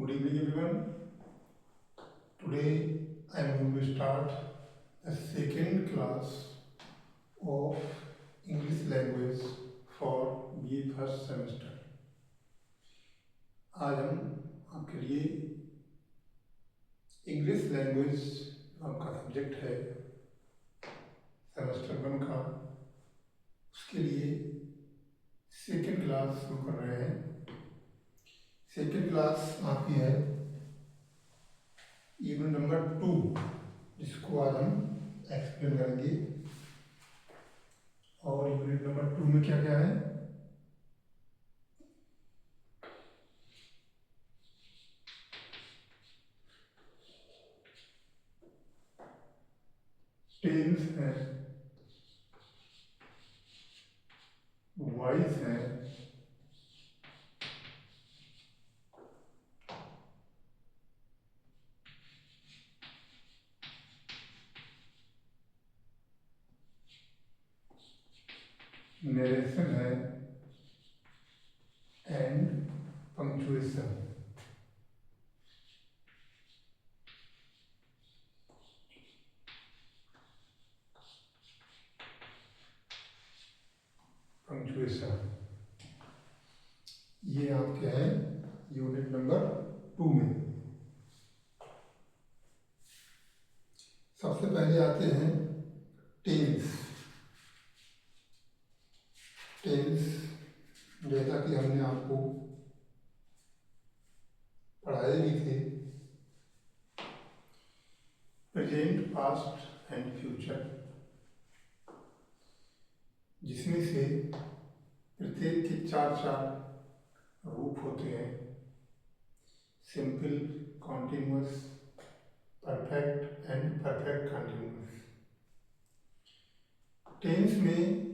Good evening, everyone. Today I am going to start the second class of English language for BA first semester. आज हम आपके लिए English language आपका subject है semester 1 का, उसके लिए सेकेंड क्लास शुरू कर रहे हैं। सेकेंड क्लास आपकी है यूनिट नंबर 2, जिसको आज हम एक्सप्लेन करेंगे। और यूनिट नंबर 2 में क्या क्या है? टेंस है, वॉइस है, नरेशन है एंड पंक्चुएशन। पंक्चुएशन ये आपके हैं यूनिट नंबर 2 में। सबसे पहले आते हैं टेंस। टेंस जैसा कि हमने आपको पढ़ाए भी थे, प्रेजेंट, पास्ट एंड फ्यूचर, जिसमें से प्रत्येक के 4 रूप होते हैं: simple, continuous, perfect and perfect continuous. Tense में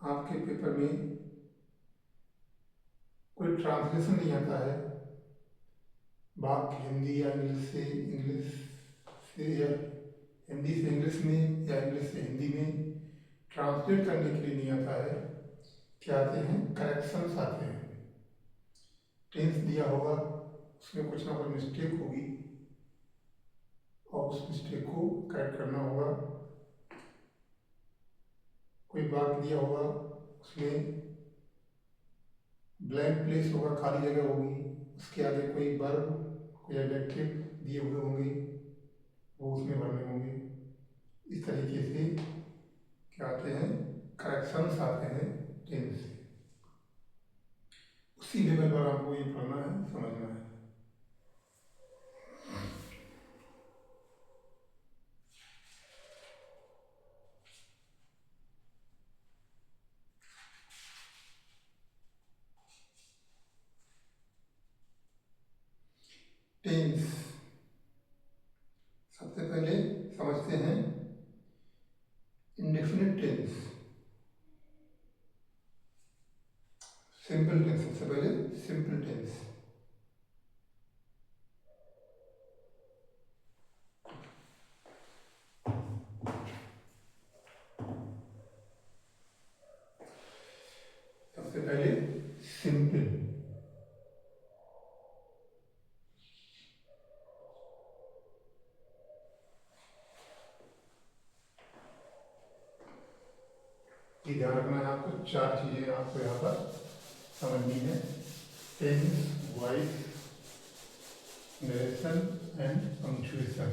आपके पेपर में कोई ट्रांसलेशन नहीं आता है। वाक्य हिंदी या इंग्लिश से या हिंदी से इंग्लिश में या इंग्लिश से हिंदी में ट्रांसलेट करने के लिए नहीं आता है। क्या आते हैं? करेक्शंस आते हैं। टेंस दिया होगा, उसमें कुछ ना कुछ मिस्टेक होगी और उस मिस्टेक को करेक्ट करना होगा। कोई वाक्य दिया होगा, उसमें ब्लैंक प्लेस होगा, खाली जगह होगी, उसके आगे कोई वर्ब, कोई एडजेक्टिव दिए हुए होंगे, वो उसमें भरने होंगे। इस तरीके से क्या आते हैं? करेक्शंस आते हैं टेंस से। उसी लेवल पर आपको ये पढ़ना है, समझना है। टेंस सबसे पहले समझते हैं इंडेफिनिट टेंस। सिंपल टेंस, सबसे पहले सिंपल टेंस। सबसे पहले सिंपल। ये ध्यान रखना है आपको, 4 चीजें आपको यहाँ पर समझनी है: tense, voice, narration and punctuation.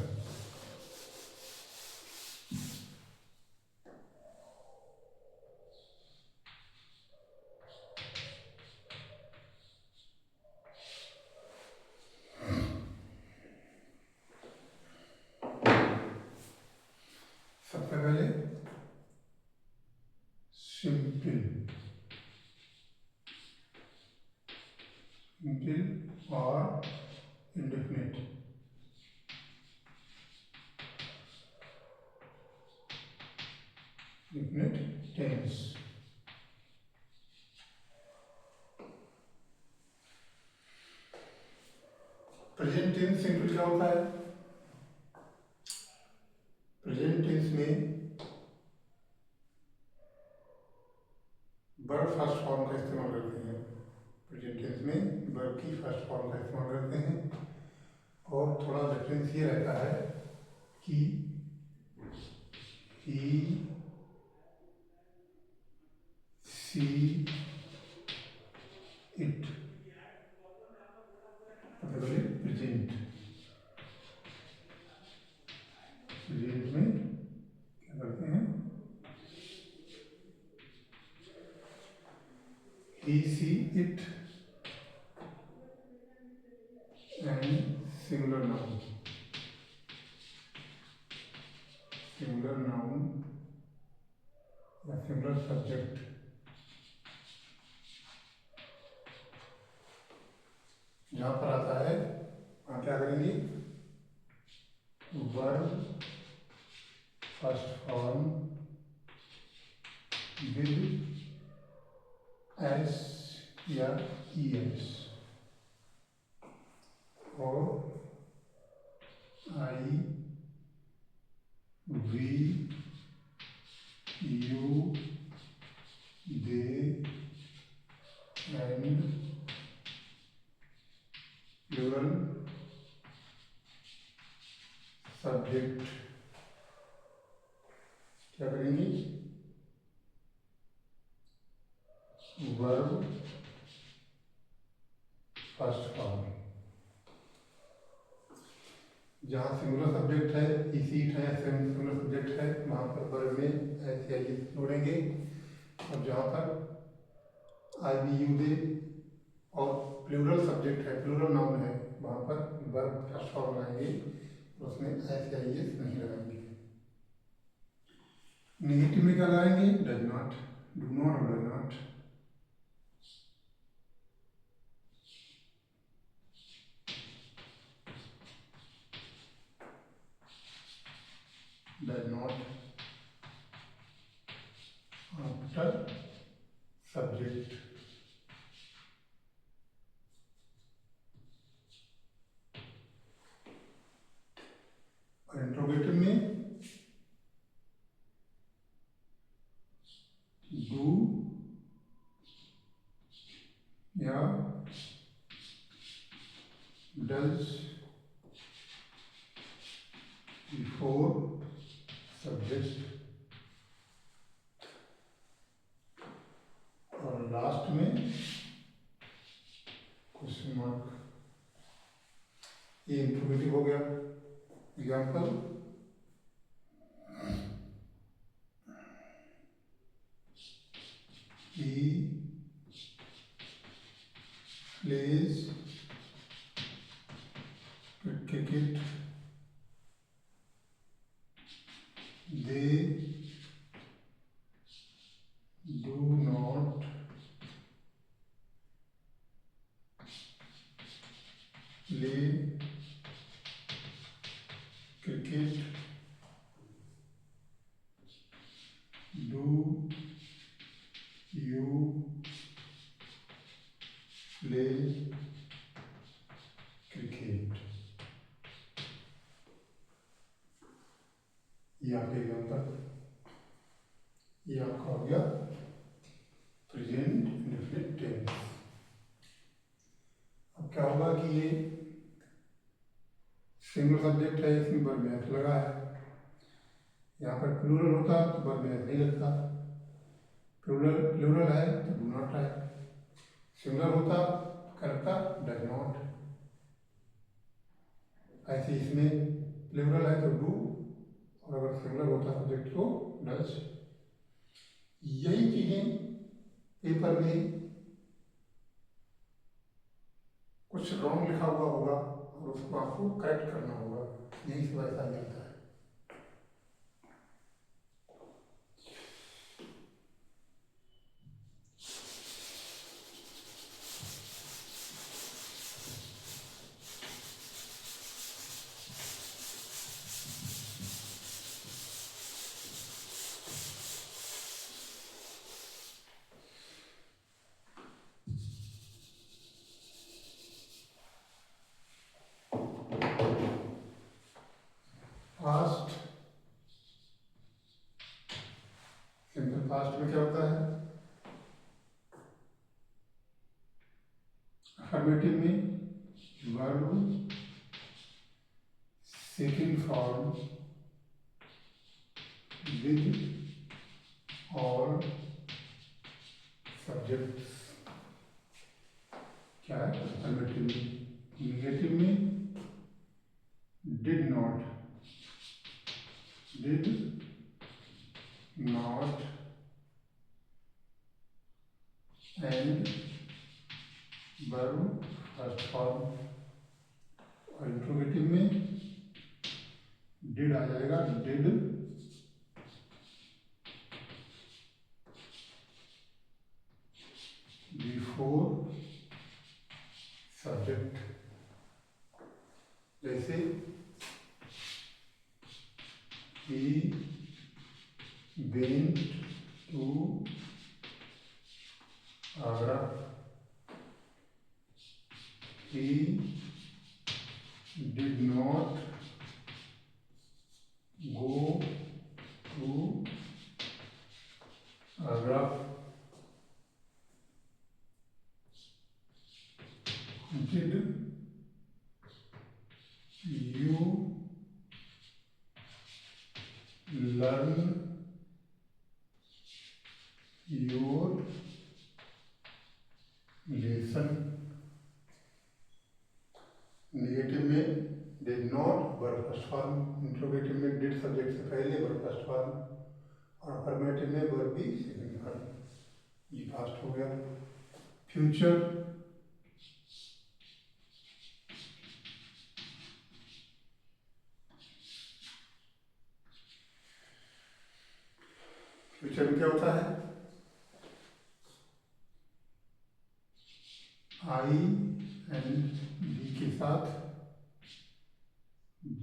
सबसे पहले सिंपल। सिंपल और indefinite. Indefinite tense. Present tense simple क्या होता है? प्रेजेंट टेंस में वर्ब फर्स्ट फॉर्म का इस्तेमाल करते हैं। प्रेजेंट टेंस में वर्ब की फर्स्ट फॉर्म का इस्तेमाल करते हैं। और थोड़ा डिफरेंस ये रहता है कि ही, सी, इट, प्रेजेंट प्रेजेंट में क्या करते हैं, he, she, it and singular noun या सिंगुलर सब्जेक्ट जहाँ पर आता है वहाँ क्या करेंगे, verb first form with S या ई एस और I, we, you, they and plural subject क्या करेंगे, वर्ब फर्स्ट फॉर्म। जहाँ सिंगुलर सब्जेक्ट है, इसी है, सिंगुलर सब्जेक्ट है, वहाँ पर वर्ब में एस या ई जोड़ेंगे। और जहाँ पर आई, वी, यू, दे और प्लूरल सब्जेक्ट है, प्लूरल नाउन है, वहाँ पर वर्ब फर्स्ट फॉर्म लगाएंगे, उसमें एस या ई एस नहीं लगाएंगे। नेगेटिव में क्या लगाएंगे, डज नॉट, डू नॉट और does not. Does not after subject. और इंट्रोगेटिव में डू या डज बिफोर सब्जेक्ट। और लास्ट में क्वेश्चन मार्क। ये इंट्रोगेटिव हो गया। Example, he plays cricket, they do not play cricket, do you play cricket। ये आपके एग्जाम्पल, ये आपका हो गया प्रेजेंट इंडेफिनिट टेंस। अब क्या होगा कि ये सिंगल सब्जेक्ट है, इसमें वर्ब में एस लगा है। यहाँ पर प्लूरल होता तो वर्ब में एस नहीं लगता। प्लूरल है तो डू नॉट है। सिंगुलर होता करता डज नॉट। ऐसे इसमें प्लूरल है तो डू, और अगर सिंगुलर होता सब्जेक्ट तो डज। यही चीजें पेपर में कुछ रॉन्ग लिखा हुआ होगा और उसको आपको करेक्ट करना होगा, यही सब ऐसा ही आता है। पास्ट, सिंपल पास्ट में क्या होता है, अफर्मेटिव में वर्ब सेकंड फॉर्म विद और सब्जेक्ट्स क्या है अफर्मेटिव में। निगेटिव में did not and verb first form. और इंट्रोगेटिव में डिड आ जाएगा, डिड बिफोर सब्जेक्ट। जैसे he went to Agra, he did not go to Agra, did you learn your lesson। Negative में did not verb first form, interrogative में did subject से पहले verb first form, और affirmative में verb भी second form. ये past हो गया। फ्यूचर फ्यूचर में क्या होता है, आई एंड बी के साथ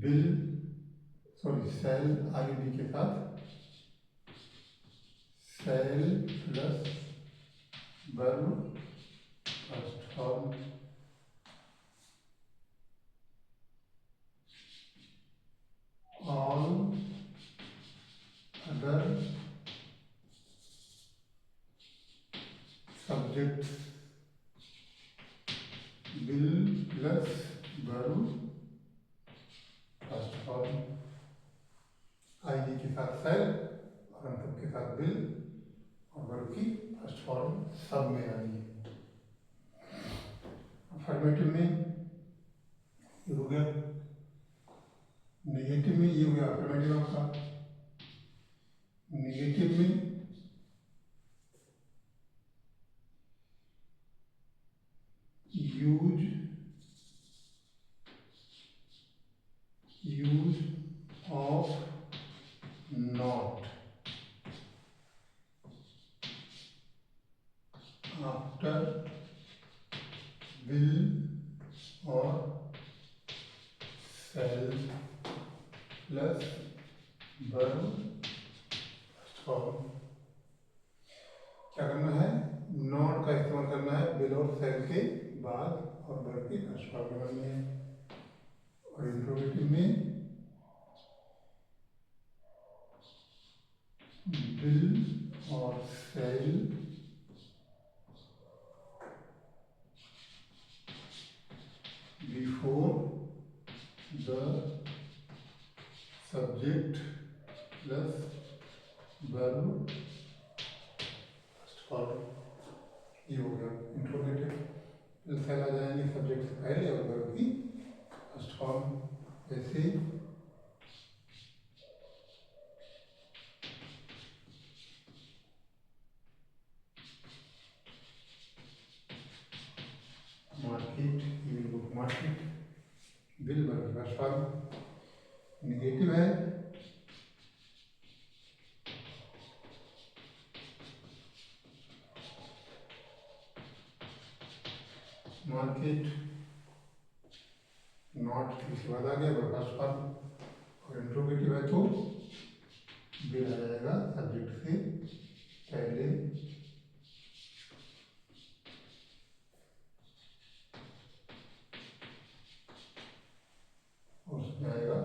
विल सेल, आई बी के साथ shall plus verb first form. All other subjects will plus verb first form. I we के साथ सेल और हम सब के साथ विल और वर्ब की फर्स्ट फॉर्म सब में आ रही है। अफर्मेटिव में ये हो गया, नेगेटिव में ये हो गया अफर्मेटिव आपका। नेगेटिव में use of not after will और shall plus verb first form. क्या करना है, नॉट का इस्तेमाल करना है विल और सेल के बाद और वर्ब की फर्स्ट फॉर्म लगानी है। और इंट्रोगेटिव में विल और shall before the subject plus verb first form. ये हो गया इंट्रोगेटिव। सेल आ जाएंगे सब्जेक्ट से पहले और वर्ब की फर्स्ट फॉर्म। जैसे market, he will go to market, will verb first form. Negative है मार्केट, नॉट इसके बाद आ गया वर्ब फर्स्ट फॉर्म। और इंट्रोगेटिव है तो विल आ जाएगा सब्जेक्ट से पहले और उसमें आएगा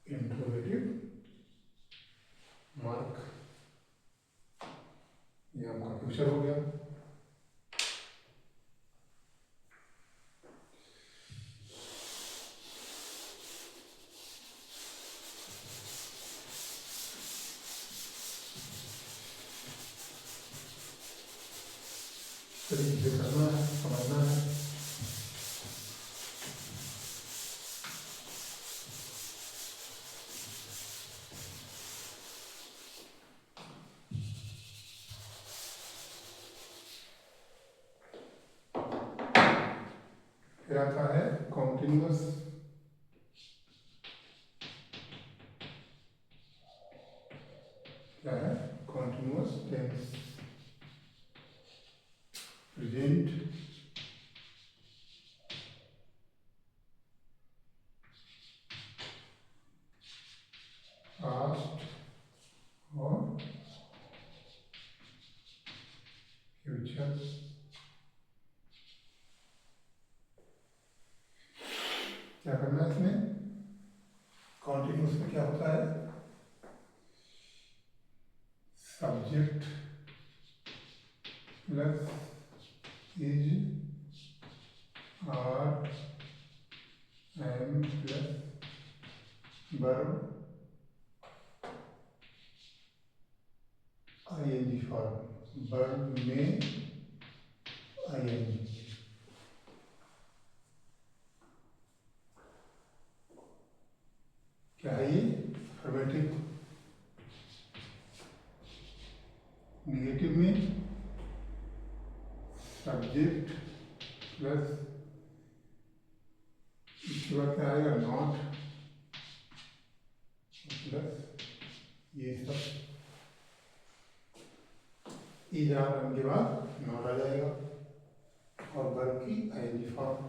इंट्रोगेटिव मार्क। ये आपका फ्यूचर हो गया। तरीके से करना है, समझना है। फिर आता है कॉन्टिन्यूअस। क्या है? Continuous tense. प्रेजेंट, पास्ट और फ्यूचर। क्या करना है इसमें? कॉन्टिन्यूअस में क्या होता है? Subject plus is are am plus verb ING form. Verb में आईएनजी। क्या है ये? अफर्मेटिव। नेगेटिव में सब्जेक्ट प्लस इसके बाद क्या आएगा? नॉट प्लस ये सब इज आर एम के बाद नॉट आ जाएगा और वर्ब की आईएनजी फॉर्म।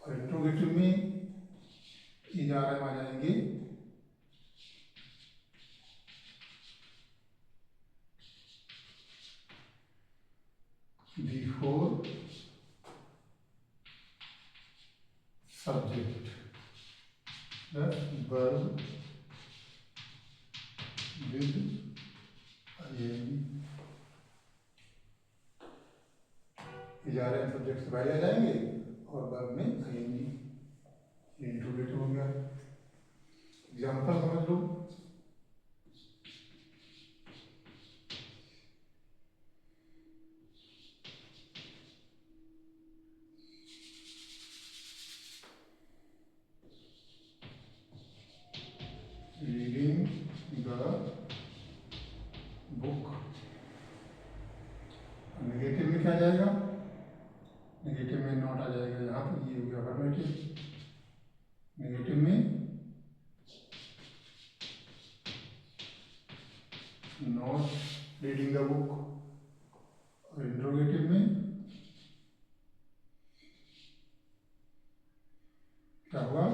और इंट्रोगेटिव में इज आर एम आ जाएंगे before subject plus verb with ING. Is are am subject से पहले आ जाएंगे और वर्ब में आईएनजी। ये इंट्रोगेटिव हो गया। एग्जाम्पल समझ लो। Reading the book. नेगेटिव में क्या आ जाएगा? नेगेटिव में नॉट आ जाएगा यहाँ पर। ये हो गया अफर्मेटिव। नेगेटिव में नॉट रीडिंग द बुक। और इंट्रोगेटिव में क्या हुआ?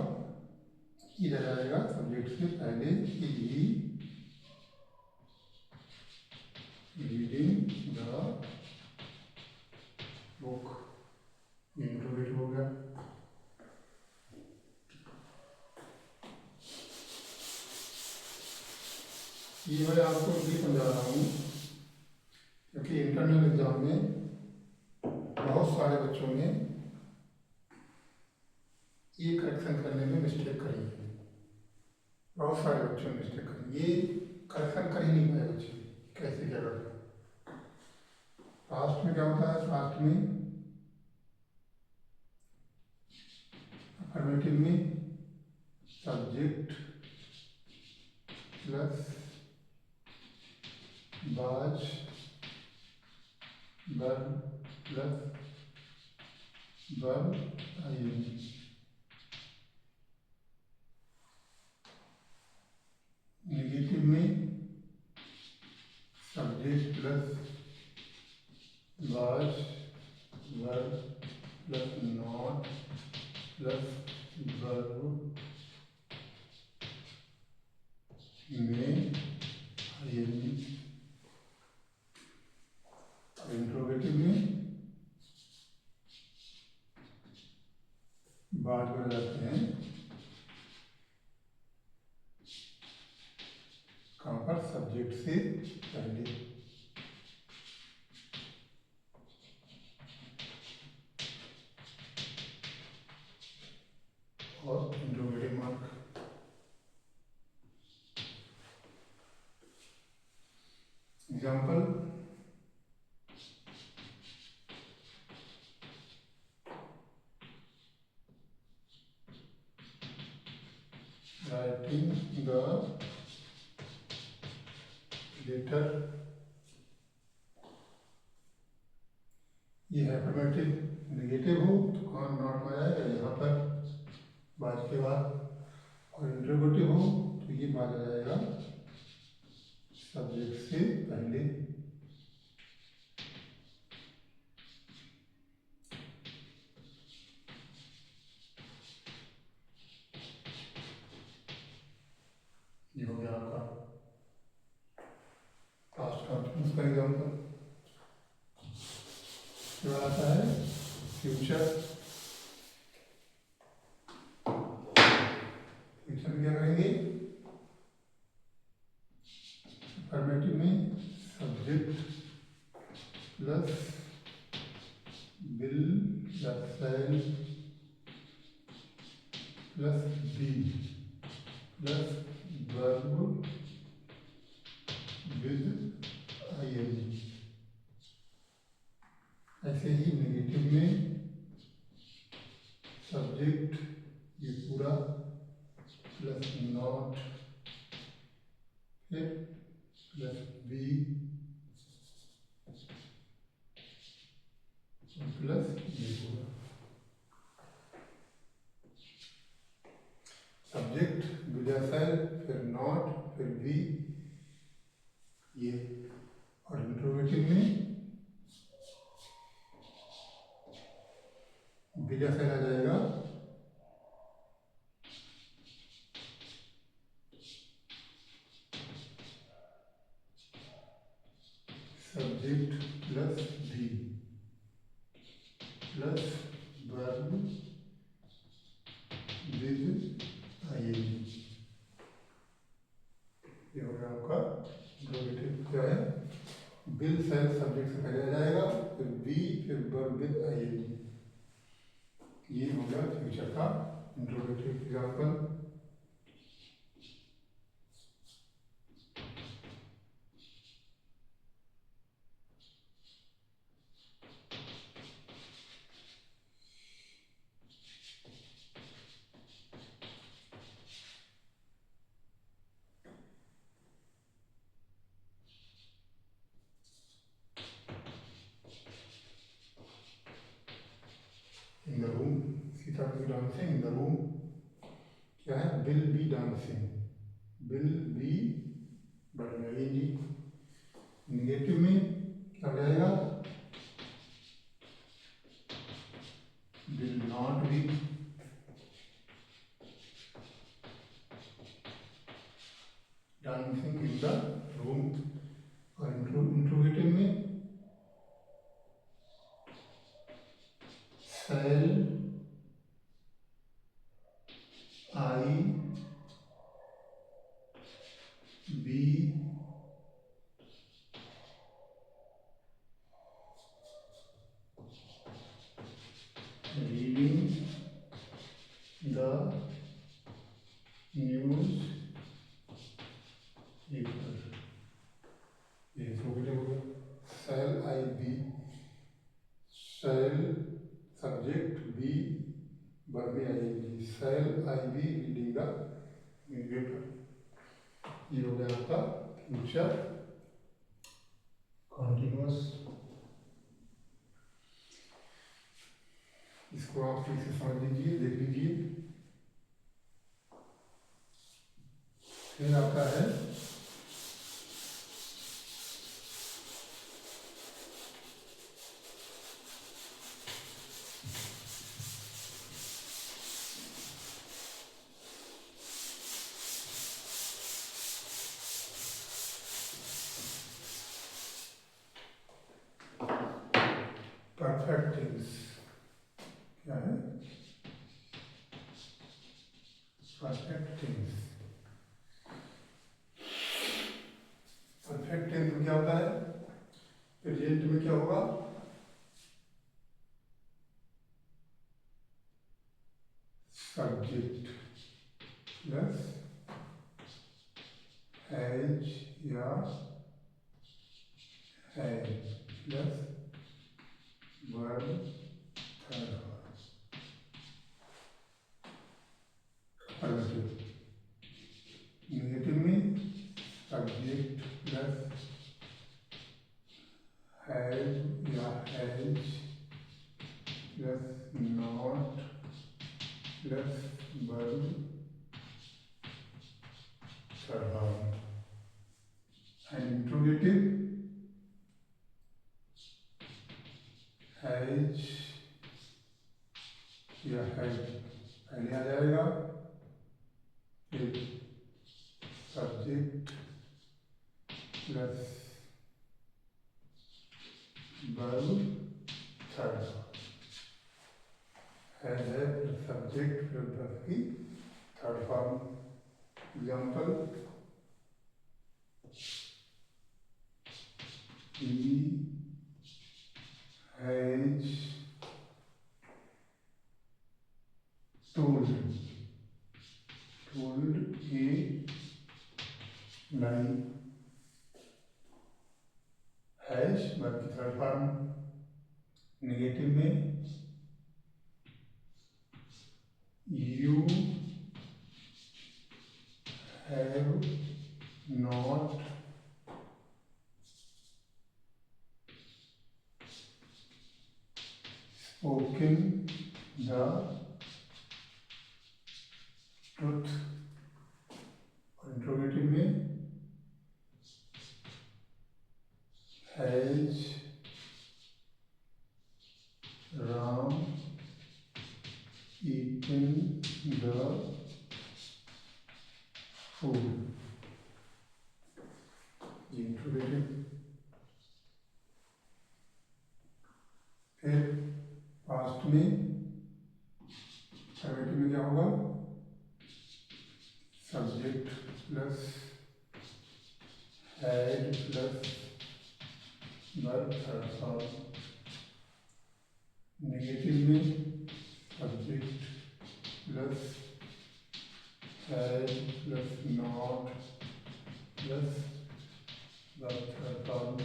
इधर आएगा सब्जेक्ट से पहले ही रीडिंग द बुक। इंट्रोगेटिव हो गया। ये मैं आपको इसलिए समझा रहा हूँ क्योंकि इंटरनल एग्जाम में बहुत सारे बच्चों ने ये करेक्शन करने में मिस्टेक करी है। बहुत सारे बच्चों ने मिस्टेक करी। ये करेक्शन कर ही नहीं पाए बच्चे। कैसे क्या करते? पास्ट में क्या होता है? पास्ट में अफर्मेटिव में subject plus was verb plus verb ING. Negative में subject plus was verb plus not plus verb में आईएनजी। इंट्रोगेटिव में बात कर जाते हैं कहाँ पर? सब्जेक्ट से पहले। और इंट्रोगेटिव मार्क। एग्जाम्पल ये अफर्मेटिव नेगेटिव हो तो कौन नॉट में आएगा, यहाँ पर बाद के बाद, और इंटरोगेटिव हो तो ये बाद आ जाएगा सब्जेक्ट से पहले। ये हो गया आपका पास्ट कंटिन्यूस का एग्जाम्पल। क्या आता है फ्यूचर। फ्यूचर में क्या करेंगे, अफर्मेटिव में सब्जेक्ट प्लस विल या shall plus be plus verb with ING. ऐसे ही नेगेटिव में सब्जेक्ट ये पूरा प्लस नॉट फिर प्लस बी प्लस ये पूरा। सब्जेक्ट विजयशैल फिर नॉट फिर बी ये, और इंट्रोगेटिव में विजयशैल आ जाएगा subject plus be plus verb with ING. ये हो गया आपका इंट्रोगेटिव। क्या है, विल शैल सब्जेक्ट से पहले आ जाएगा फिर बी फिर वर्ब विद आईएनजी। ये हो गया फ्यूचर का interrogative example. In the room Sita will be dancing in the room। क्या है, will be dancing, will be बढ़ेंगे। निगेटिव में क्या हो जाएगा, will not be dancing in the room। और इंट्रोगेटिव में shall I be reading the newspaper। ये इंट्रोगेटिव हो गया। shall I be, shall subject be verb में आएगी, shall I be reading the newspaper। ये हो गया आपका फ्यूचर कॉन्टिन्यूअस। इसको आप ठीक से समझ लीजिए, देख लीजिए। फिर आता है परफेक्ट टेंस। क्या है, परफेक्ट टेंस। परफेक्ट टेंस में क्या होता है, प्रेजेंट में क्या होगा, सब्जेक्ट प्लस हैज या है प्लस वर्ब थर्ड। नेगेटिव में सब्जेक्ट प्लस हैव या has plus not plus verb third form. And interrogative has या हैड पहले आ जाएगा, फिर सब्जेक्ट प्लस वर्ब थर्ड है प्लस सब्जेक्ट प्लस वर्ब की third form. Example he has told a lie. Has verb की third form. Negative में you have not spoken the truth. और interrogative में has Ram eaten the food. ये interrogative. फिर past में affirmative में क्या होगा, subject plus had plus verb third form. Negative में subject plus had plus not plus verb third form.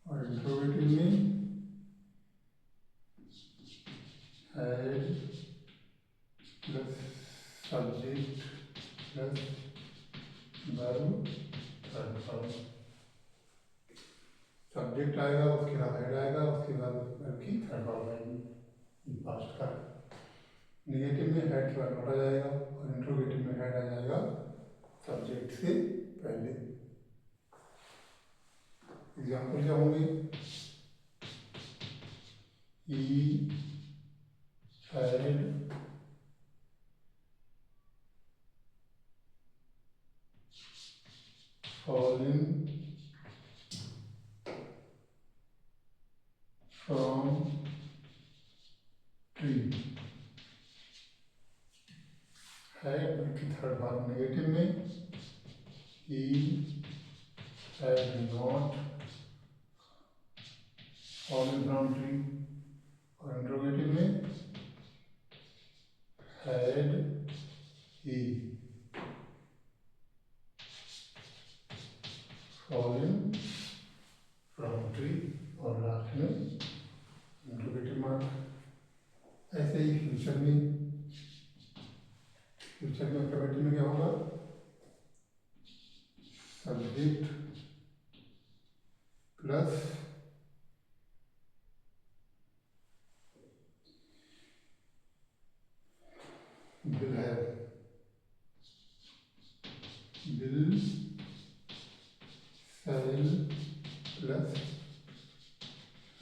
और इंट्रोगेटिव में had plus subject plus verb third form. Subject आएगा, उसके बाद हेड आएगा, उसके बाद वर्ब की थर्ड फॉर्म आएगी. पास्ट का. नेगेटिव में हेड के बाद नॉट आ जाएगा और इंट्रोगेटिव में हेड आ जाएगा सब्जेक्ट से पहले. एग्जाम्पल क्या होंगे, he had fallen from tree. है की थर्ड फॉर्म. नेगेटिव में he had not fallen from tree. और इंट्रोगेटिव में had he fallen from tree. और लास्ट में इंट्रोगेटिव मार्क. ऐसे ही फ्यूचर में अफर्मेटिव में क्या होगा, subject plus will have will shall plus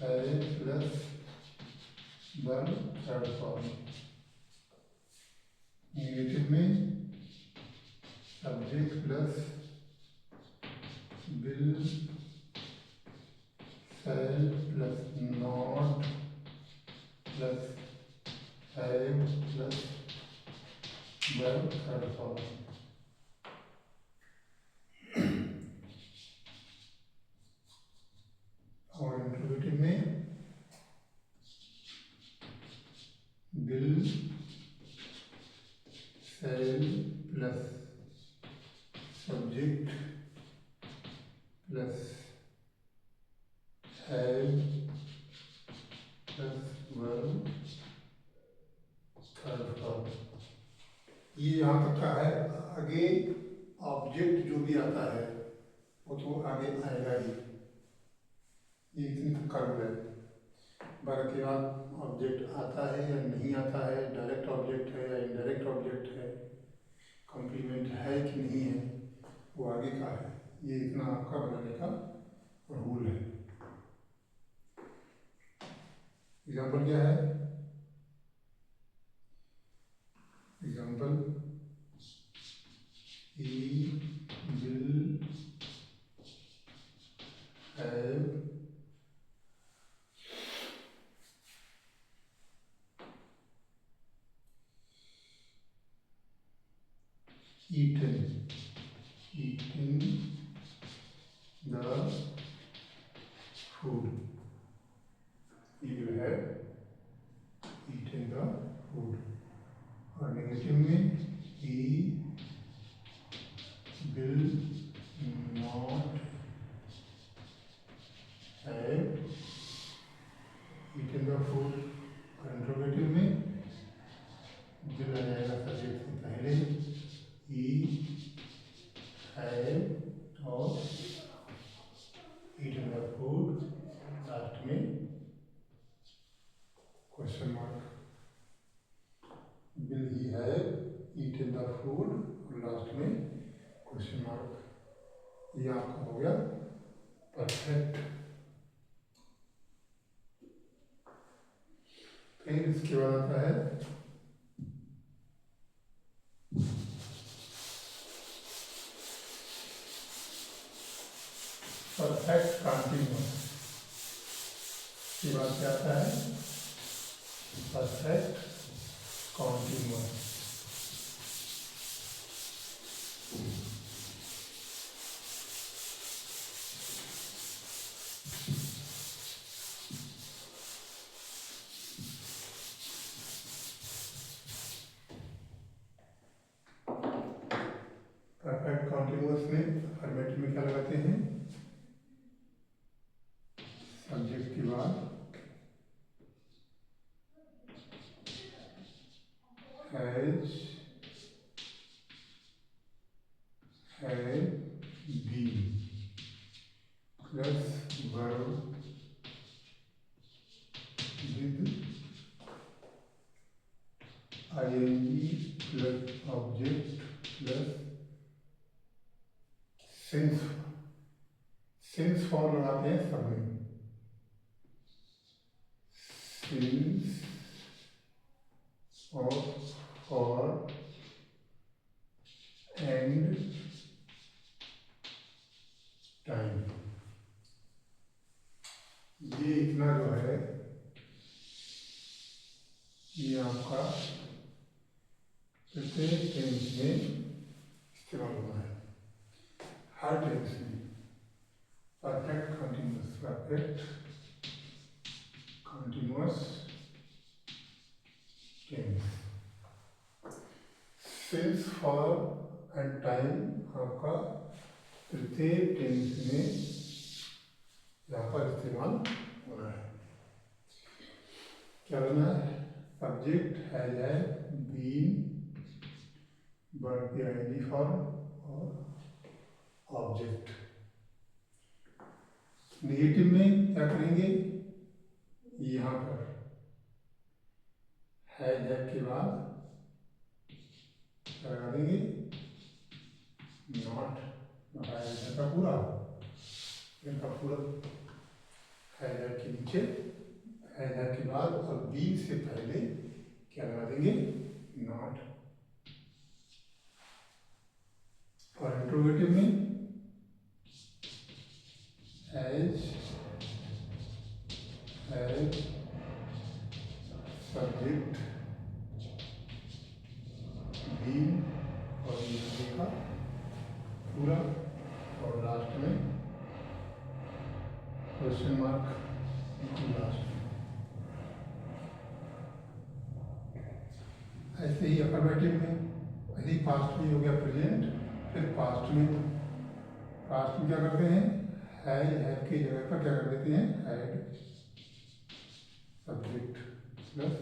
have plus verb third form. Negative में subject plus will shall plus not plus have plus verb third form. और इंट्रोगेटिव में will shall plus subject plus have plus verb third form. ये यहाँ तक का है. आगे object जो भी आता है वो तो आगे आएगा ही. ये इतनी तक का है. वर्ब के बाद ऑब्जेक्ट आता है या नहीं आता है, डायरेक्ट ऑब्जेक्ट है या इनडायरेक्ट ऑब्जेक्ट है, कॉम्प्लीमेंट है कि नहीं है, वो आगे का है। ये इतना आपका बनाने का रूल है। एग्जाम्पल क्या है? Example, he will have eaten the food. He will have eaten the food. और नेगेटिव में he will not have eaten the food। और इंट्रोगेटिव में will आ जाएगा सब्जेक्ट से पहले, he have और eaten the food, लास्ट में question mark. will he have eaten the food और लास्ट में क्वेश्चन मार्क। ये आपका हो गया परफेक्ट। फिर इसके बाद आता है परफेक्ट कॉन्टिन्यूअस। इसके बाद क्या आता है? Perfect continuous. परफेक्ट कॉन्टिन्यूअस में फॉर्मेट में क्या लगाते हैं? सब्जेक्ट के बाद has, have been plus verb with ING plus object plus since. Since for लगाते हैं सब में। Since of, for, and time. ये इतना जो है ये आपका प्रत्येक टेंस में इस्तेमाल होना है, हर टेंस में। Perfect continuous, perfect continuous tense. Since, for and time आपका प्रत्येक टेंस में यहाँ पर इस्तेमाल होना है। क्या होना है? Subject has, have, been, verb की आईडी फॉर्म और ऑब्जेक्ट। नेगेटिव में क्या करेंगे? यहाँ पर हैज, हैव के बाद क्या लगा देंगे? नॉट। हैज का पूरा, इनका पूरा हैज, हैव के नीचे हैज, हैव के बाद और बीन से पहले क्या लगा देंगे? नॉट। और इंट्रोगेटिव में हैज, हैव, सब्जेक्ट, बीन और ये का पूरा और लास्ट में क्वेश्चन मार्क लास्ट में। ऐसे ही अफर्मेटिव में, ऐसे ही पास्ट में हो गया प्रेजेंट। फिर पास्ट में क्या करते हैं? हैव की जगह पर क्या कर देते हैं? Had, subject plus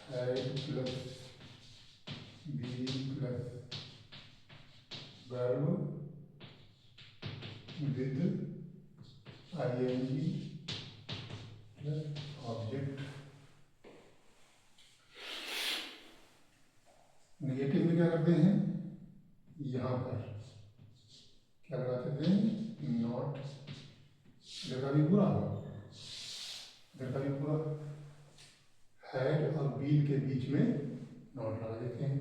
had plus be plus verb with ING इधर का भी पूरा, इधर का भी पूरा। हैड और बीन के बीच में नॉट लगा देते हैं।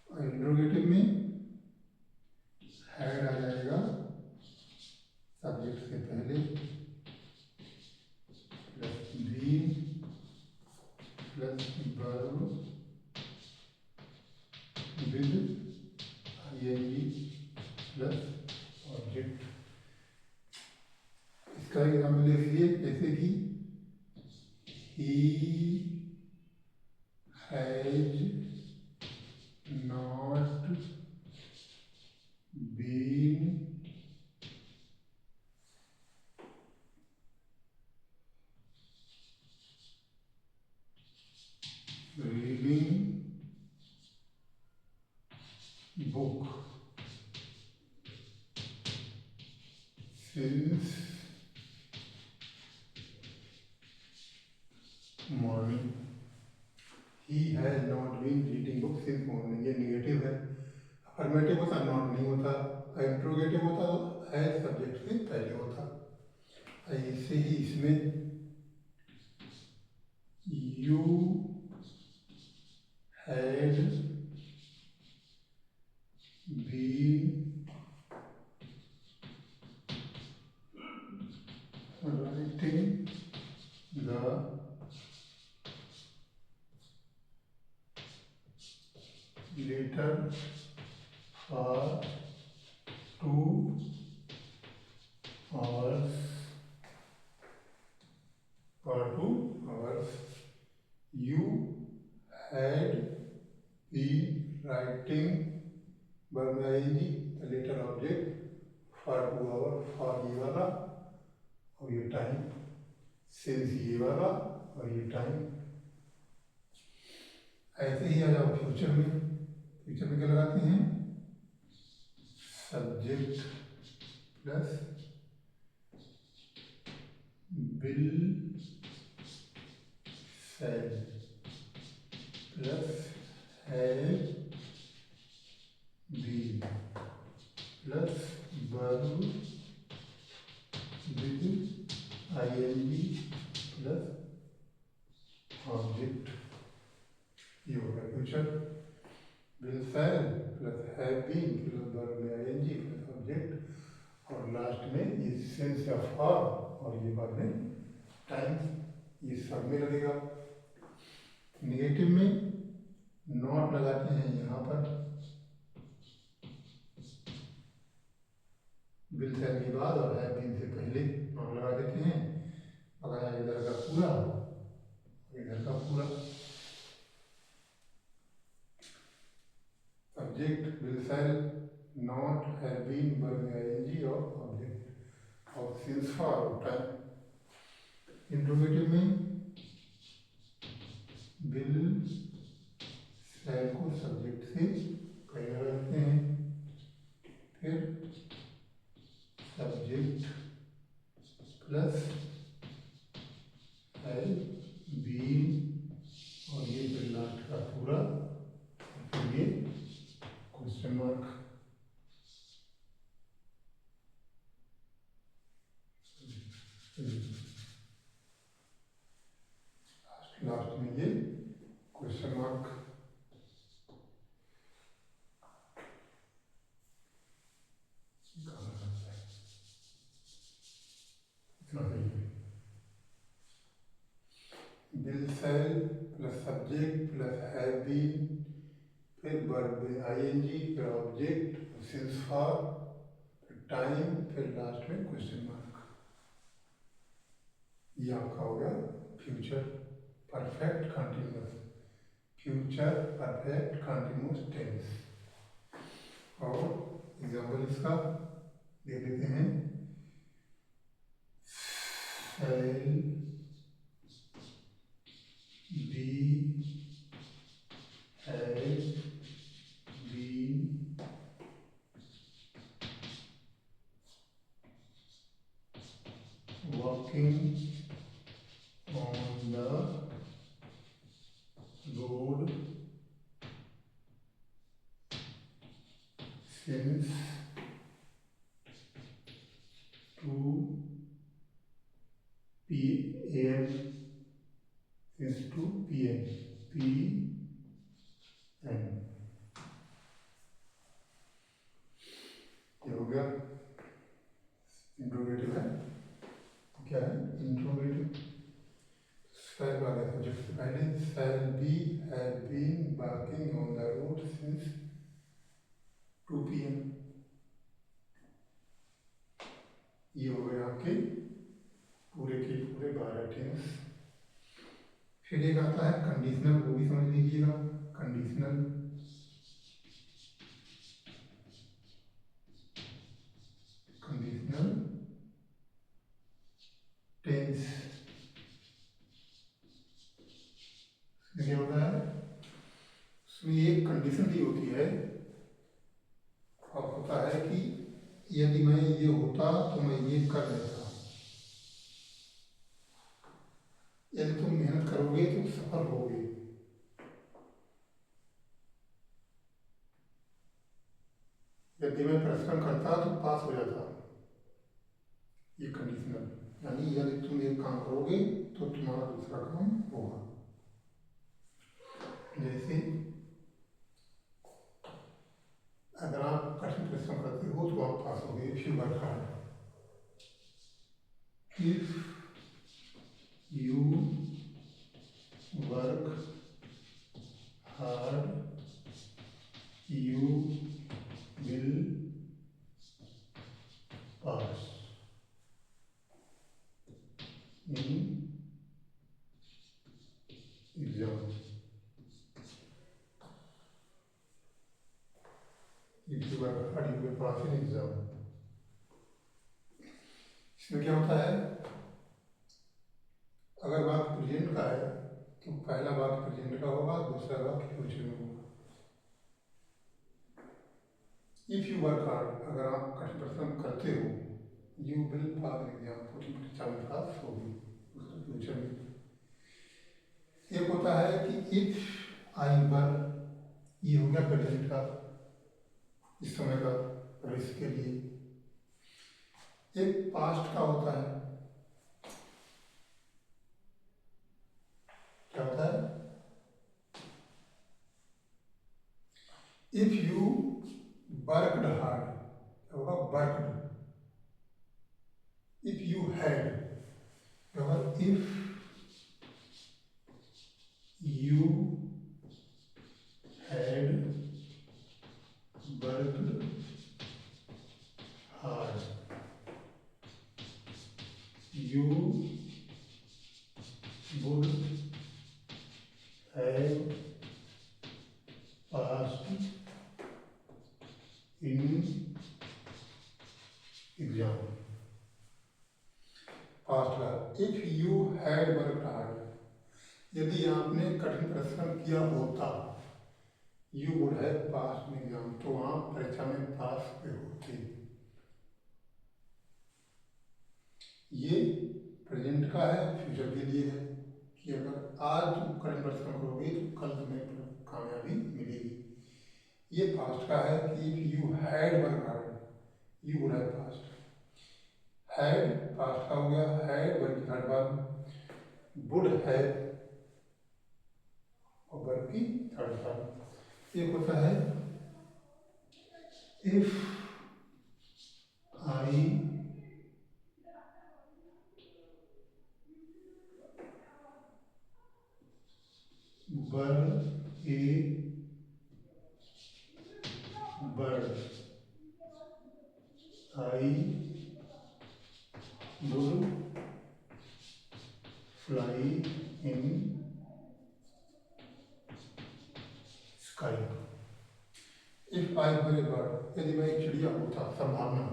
और इंट्रोगेटिव में हैड आ जाएगा सब्जेक्ट से पहले, plus been plus verb with ING plus object. इसका एग्जाम्पल लिखिए, जैसे कि he has not been reading book since morning. He has not been reading book since morning, ये निगेटिव है। अफर्मेटिव होता नॉट नहीं होता, इंट्रोगेटिव होता तो है सब्जेक्ट से पहले होता। ऐसे ही इसमें you had been writing the letter for 2 hours. For 2 hours. You had been writing verb में आएगी the letter object for 2 hours, for ये वाला और ये टाइम, since ये वाला और ये टाइम। ऐसे ही आ जाओ फ्यूचर में। फ्यूचर में क्या लगाते हैं, subject plus will shall plus have been plus verb with ING plus object. ये हो गया future. Will shall plus have been plus verb में आईएनजी प्लस ऑब्जेक्ट और लास्ट में ये सेंस या फॉर और ये बाद में टाइम, ये सब में लगेगा। नेगेटिव में नॉट लगाते हैं यहाँ पर, विल सेल के बाद और हैव बीन से पहले नॉट लगा देते हैं। लगाया इधर का पूरा इधर का पूरा। Subject will shall, not have been verb ING और ऑब्जेक्ट और सिंस फॉर टाइम। इंट्रोगेटिव में विल सेल को सब्जेक्ट से पहले लगाते हैं, फिर सब्जेक्ट प्लस हैव बीन और ये फिर लास्ट का पूरा, फिर ये क्वेश्चन मार्क। लास्ट में ये question mark. Will shall plus subject plus have been फिर वर्ब आईएनजी फिर ऑब्जेक्ट सिंस फॉर फिर टाइम फिर लास्ट में क्वेश्चन मार्क। ये आपका हो गया future perfect continuous, future perfect continuous tense. और एग्जाम्पल इसका दे देते हैं, shall be has been walking on the road since 2 PM since to PM, PM ये हो गया इंट्रोगेटिव है। क्या है इंट्रोगेटिव? शैल वाले सब्जेक्ट से पहले shall be have been working on the road since 2 PM। ये हो गए आपके पूरे के पूरे 12 टेंस। फिर एक आता है कंडीशनल, वो भी समझ लीजिएगा। कंडीशनल कंडीशनल टेंस क्या होता है? उसमें एक कंडीशन दी होती है और होता है कि यदि मैं ये होता तो मैं ये कर लेता, यदि तुम मेहनत करोगे तो सफल होगे, यदि मैं परिश्रम करता तो पास हो जाता। ये कंडीशनल, यानी यदि तुम एक काम करोगे तो तुम्हारा दूसरा काम होगा। जैसे अगर आप कठिन परिश्रम करते हो तो आप पास होगे। If you work hard, if you work hard you will pass in exam। if you work hard you will pass in exam। इसमें क्या होता है? अगर वाक्य प्रेजेंट का है तो पहला वाक्य प्रेजेंट का होगा, दूसरा वाक्य फ्यूचर में होगा। इफ यू वर्क हार्ड, अगर आप कठिन परिश्रम करते हो, you will pass in exam, परीक्षा में पास होगी, उसका फ्यूचर में। एक होता है कि इफ आई वर, ये हो गया प्रेजेंट का, इस समय का, भविष्य के लिए। एक पास्ट का होता है, क्या होता है? इफ यू वर्कड हार्ड, होगा वर्कड। इफ यू हैड, होगा if you had worked hard, you would have passed in exam। पास्ट का if you had worked hard, यदि आपने कठिन परिश्रम किया होता, you would have passed in exam, तो आप परीक्षा में पास हुए होते। ये प्रेजेंट का है, फ्यूचर के लिए है कि अगर आज तुम कठिन परिश्रम करोगे तो कल तुम्हें कामयाबी मिलेगी। ये पास्ट का है कि if you had work hard you would have passed. Had passed का हो गया, हैड वर्क की थर्ड फॉर्म, वुड हैव और वर्क की थर्ड फॉर्म। एक होता है if I were A bird, I would fly in sky। If I were a bird, यदि मैं एक चिड़िया होता, संभावना,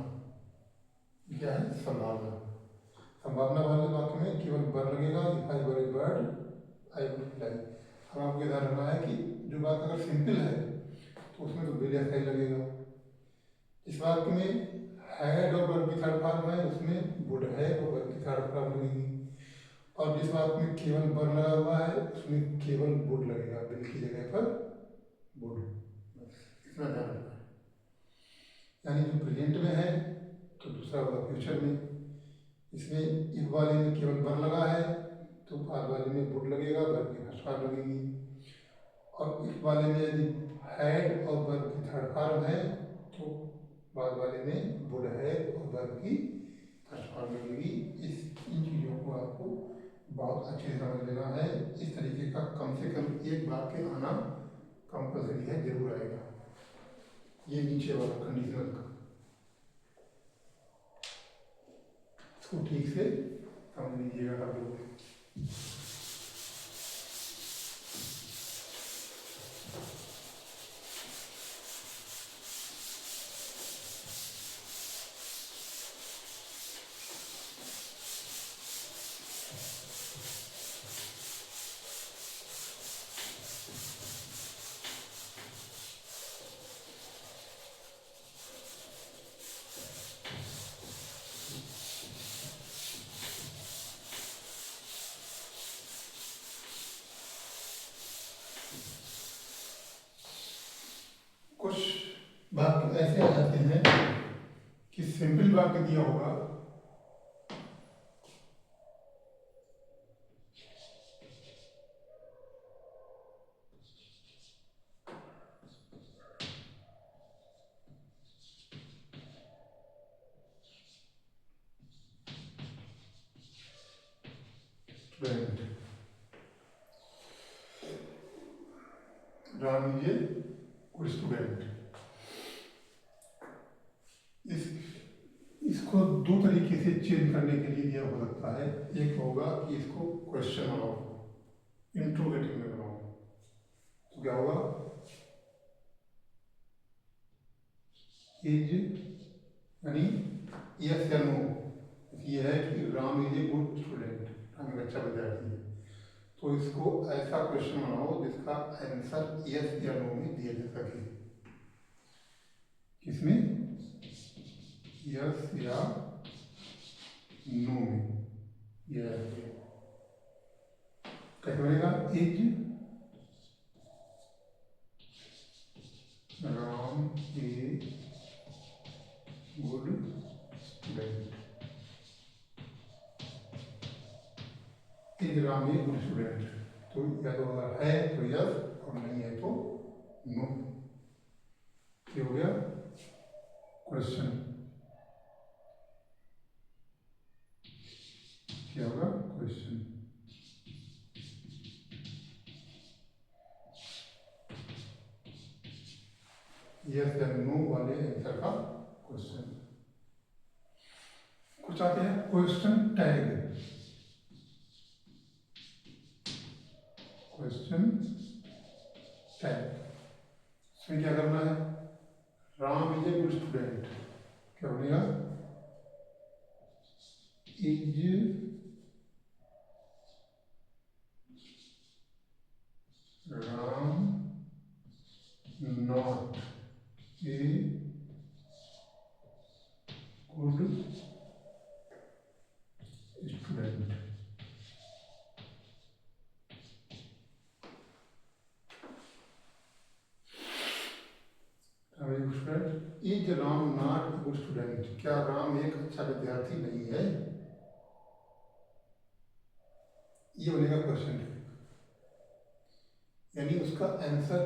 क्या है संभावना? संभावना वाले वाक्य में केवल वर लगेगा। If I were a bird, I would fly। हम आपको इधर रखना है कि जो बात अगर सिंपल है तो उसमें तो बिल ऐसा ही लगेगा। इस वाक्य में हैड और वर्ब की थर्ड फॉर्म है, उसमें वुड हैव और वर्ब की थर्ड फॉर्म लगेगी। और जिस वाक्य में केवल वर लगा हुआ है उसमें केवल वुड लगेगा, बिल की जगह पर वुड। बस इतना ध्यान रखना है। यानी जो प्रेजेंट में है तो दूसरा होगा फ्यूचर में, इसमें इस वाले में केवल वर लगा है तो बाद वाले में वुड लगेगा, वर्ब की फर्स्ट फॉर्म लगेगी। और इस वाले में यदि हैड और वर्ब की थर्ड फॉर्म है तो बाद वाले में वुड हैव और वर्ब की फर्स्ट फॉर्म लगेगी। इन चीज़ों को आपको बहुत अच्छे से समझ लेना है। इस तरीके का कम से कम एक वाक्य आना कंपल्सरी है, जरूर आएगा। ये नीचे वाला कंडीशनल का, इसको ठीक से समझ लीजिएगा आप लोग। कुछ वाक्य ऐसे आ जाते हैं कि सिंपल वाक्य दिया होगा, student Ram is a good student. इसको दो तरीके से चेंज करने के लिए दिया हो सकता है। एक होगा कि इसको क्वेश्चन बनाओ, इंट्रोगेटिव में बनाओ, तो क्या होगा, इज यानी यस या नो। ये है कि Ram is a good student, Ram एक अच्छा विद्यार्थी है, तो इसको ऐसा क्वेश्चन बनाओ जिसका आंसर यस या नो में दिया जा सके। किसमें, यस या नो में। यह कैसे बनेगा, is Ram a good student, is Ram a good student. तो या तो अगर है तो यस और नहीं है तो नो। ये हो गया क्वेश्चन। क्या होगा, क्वेश्चन। यस या नो वाले आंसर का क्वेश्चन। कुछ आते हैं क्वेश्चन टैग। क्वेश्चन टैग, इसमें क्या करना है, Ram is a good student, क्या बनेगा, is Ram not a good student. Is Ram not a good student, क्या राम एक अच्छा विद्यार्थी नहीं है, ये बनेगा क्वेश्चन टैग। यानी उसका आंसर,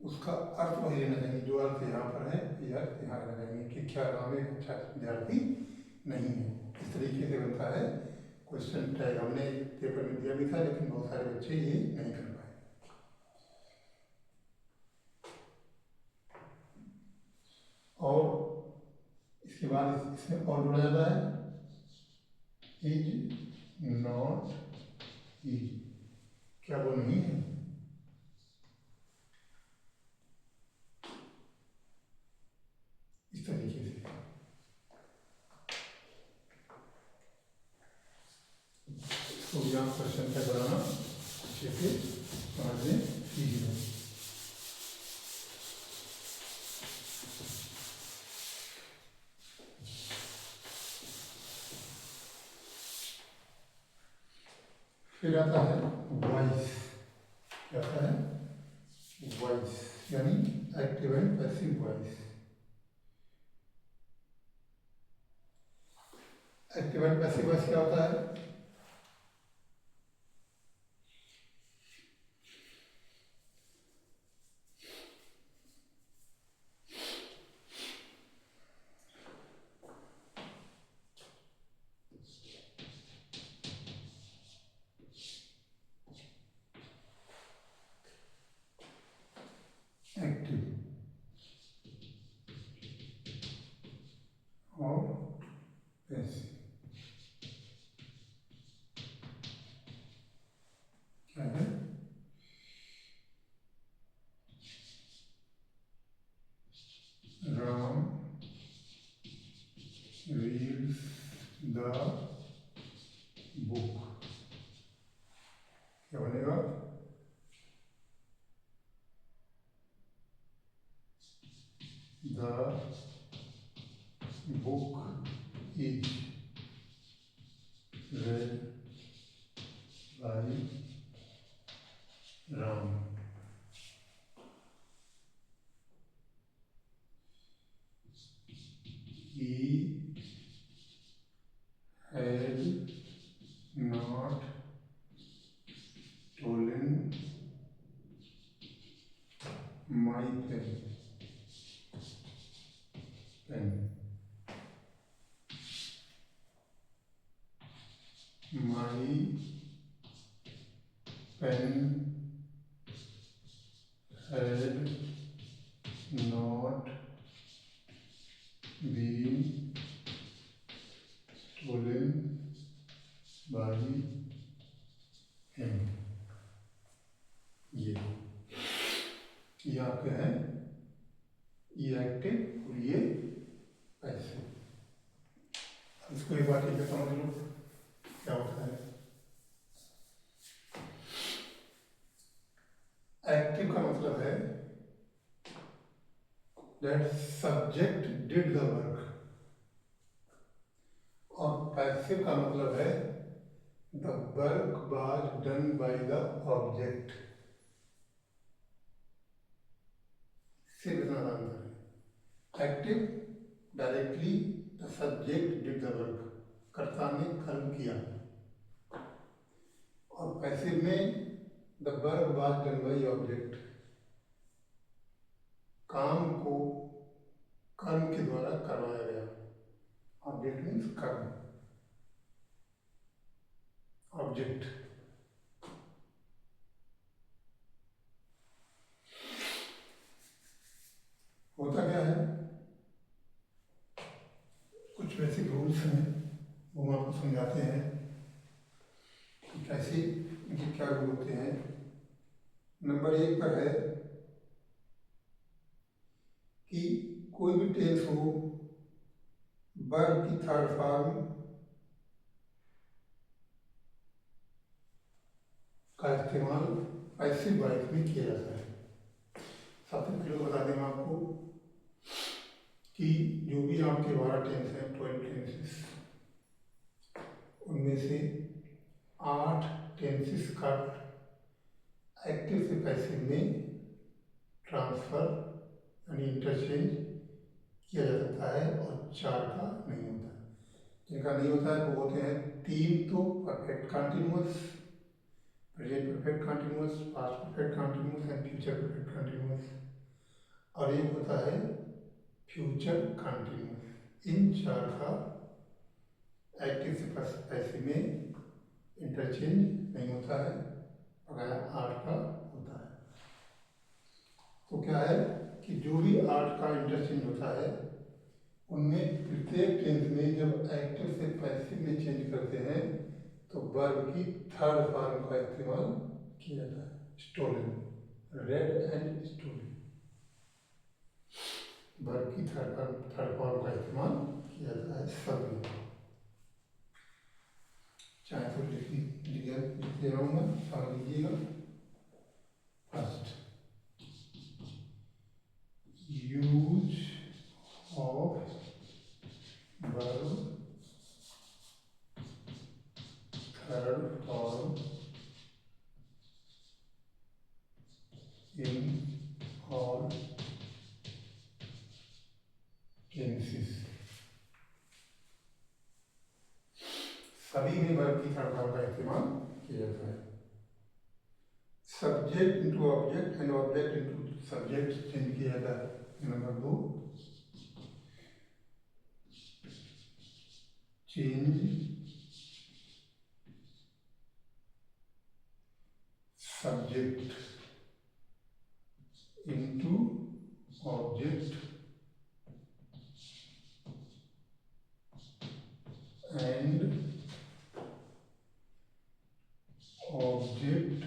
उसका अर्थ वही लेना चाहिए जो अर्थ यहाँ पर है, ये अर्थ यहाँ लेना चाहिए कि क्या राम एक अच्छा विद्यार्थी नहीं है। इस तरीके से बनता है क्वेश्चन टैग। हमने पेपर में दिया भी था लेकिन बहुत सारे बच्चे ये नहीं कर पाए। और इसके बाद इसमें और जोड़ा जाता है, इज नॉट ही, क्या वो नहीं है। इस तरीके से तो यहाँ क्वेश्चन टैग बनाना अच्छे से समझने सीखिए। फिर आता है वॉइस। क्या आता है, वॉइस यानी active and passive voice. Active and passive voice क्या होता है? एक्टिव और पैसिव क्या है? राम रीड्स द बुक, क्या बनेगा? The book is read by Ram. He had not stolen my pen. My pen had not been stolen by him. ये आपके हैं, ये एक्टिव और ये पैसिव। इसको एक बार ठीक है समझ लो क्या होता है। एक्टिव का मतलब है that subject did the work, और पैसिव का मतलब है the work was done by the object। सिर्फ इतना अंतर है। Active directly the subject did the work, कर्ता ने कर्म किया, और पैसिव में the work was done by object, काम को कर्म के द्वारा करवाया गया। ऑब्जेक्ट मीन्स कर्म, ऑब्जेक्ट। होता क्या है, कुछ बेसिक रूल्स हैं वो हम आपको समझाते हैं कि कैसे इनके क्या रूल होते हैं। नंबर 1 पर है कि कोई भी टेंस हो, वर्ब की थर्ड फॉर्म का इस्तेमाल पैसिव वॉइस में किया जाता है। सबसे पहले बता दें आपको कि जो भी आपके 12 टेंस हैं, 12 टेंसेस, उनमें से 8 टेंसेस का एक्टिव से पैसिव में ट्रांसफर यानी इंटरचेंज किया जा सकता है, और 4 का नहीं होता। जिनका नहीं होता है वो होते हैं 3 तो perfect continuous, present perfect continuous, past perfect continuous and future perfect continuous, और एक होता है फ्यूचर कंटिन्यूअस। इन 4 का एक्टिव से पैसिव में इंटरचेंज नहीं होता है, बगैर 8 का होता है। तो क्या है कि जो भी 8 का इंटरचेंज होता है उनमें प्रत्येक टेंस में जब एक्टिव से पैसिव में चेंज करते हैं तो वर्ब की थर्ड फॉर्म का इस्तेमाल किया जाता है। Stolen, red and stolen, verb की थर्ड फॉर्म का इस्तेमाल किया जाता है सब में। चाहे तो लिख दे रहा हूँ मैं, समझ लीजिएगा। First, use of verb third form in all tenses। सभी में वर्ब की थर्ड फॉर्म का इस्तेमाल किया जाता है। Subject into object and object into subject change किया जाता है। Number 2, change subject into object and object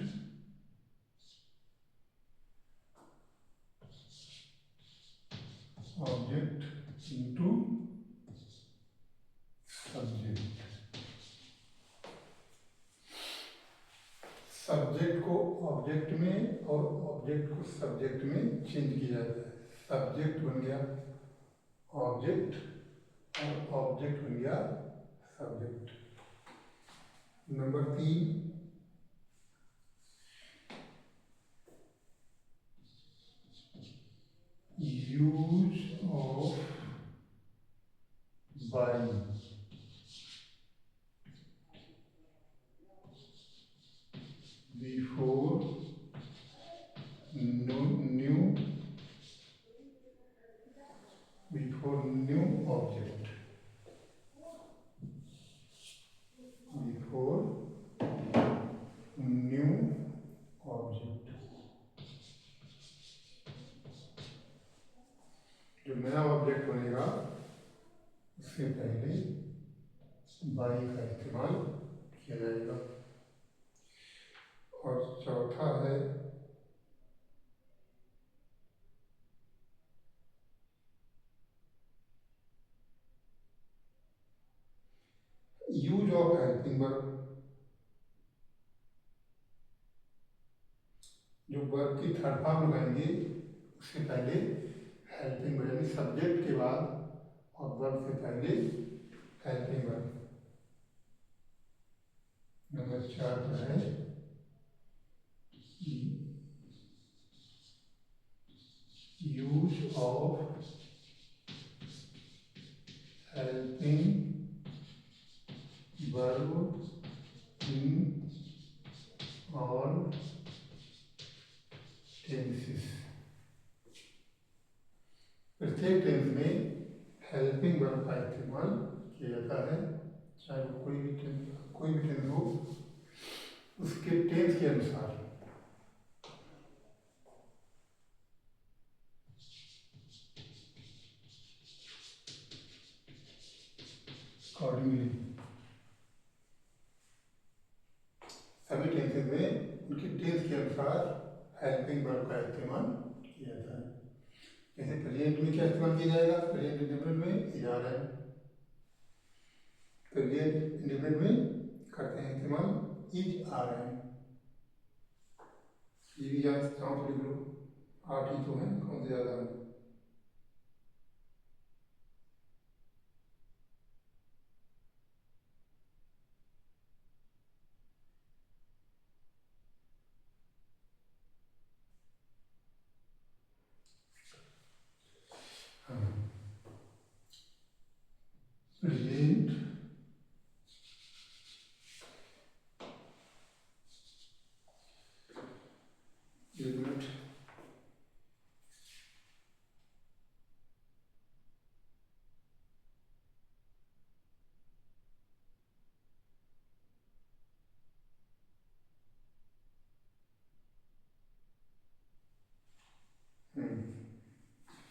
into subject. Subject को ऑब्जेक्ट में और ऑब्जेक्ट को सब्जेक्ट में चेंज किया जाता है। सब्जेक्ट बन गया ऑब्जेक्ट और ऑब्जेक्ट बन गया subject. Number 3, use of by before new object. Before new object, जो नया ऑब्जेक्ट बनेगा उससे पहले बाई का इस्तेमाल किया जाएगा। और चौथा है यूज ऑफ हेल्पिंग वर्ब। जो वर्ब की थर्ड फॉर्म लगाएंगे उससे पहले हेल्पिंग वर्ब, यानी सब्जेक्ट के बाद और वर्ब से पहले हेल्पिंग वर्ब। नंबर 4 पर है use of helping verb in all tenses. प्रत्येक टेंस में हेल्पिंग वर्ब का इस्तेमाल किया जाता है, चाहे वो कोई भी टेंस हो, उसके टेंस के अनुसार। अकॉर्डिंगली सभी टेंसेस में उनके टेंस के अनुसार हेल्पिंग वर्ब का इस्तेमाल किया जाता है। जैसे प्रेजेंट में क्या इस्तेमाल किया जाएगा? प्रेजेंट इंडेफिनिट में is are am. Present indefinite में करते हैं इस्तेमाल इज आर एम। ये भी जान चाहो तो लिख लो, 8 ही तो है, कौन से ज़्यादा है। प्रेजेंट इंडेफिनिट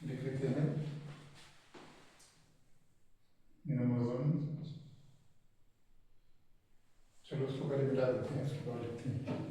लिख लेते हैं। नंबर 1, चलो उसको पहले मिटा देते हैं, उसके बाद लिखते हैं।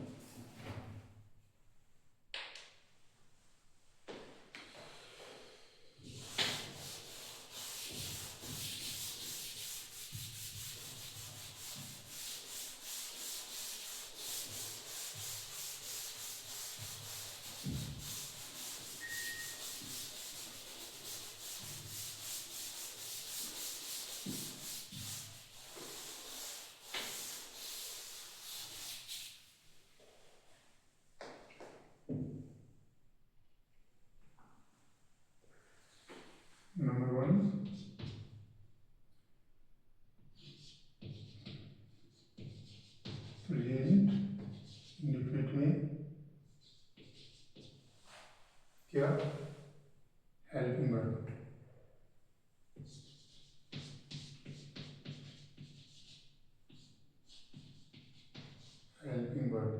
प्रेजेंट इंडेफिनिट में क्या, हेल्पिंग वर्ब। हेल्पिंग वर्ब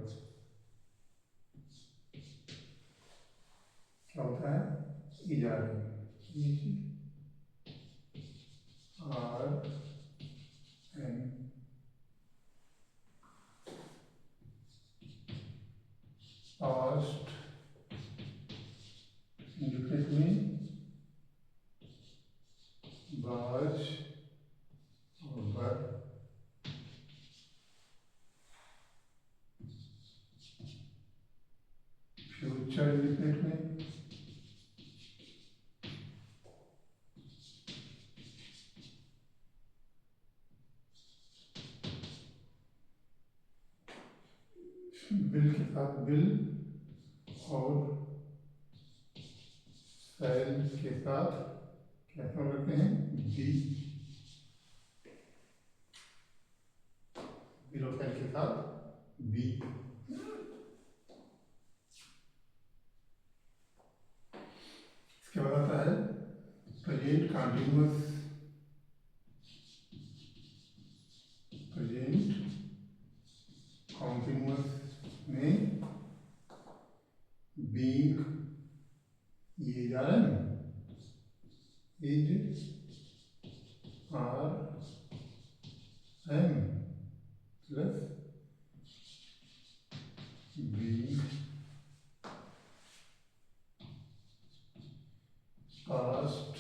क्या होता है, is are am. Past indefinite में वाज और वर। फ्यूचर इंडेफिनिट में विल के साथ विल और शैल के साथ क्या नाम रखते हैं, बी। विल और शैल के साथ बी। इसके बाद आता है प्रेजेंट कंटिन्यूअस। प्रेजेंट कंटिन्यूअस में बीइंग, ये जा रहा है ना, is are am plus being. Past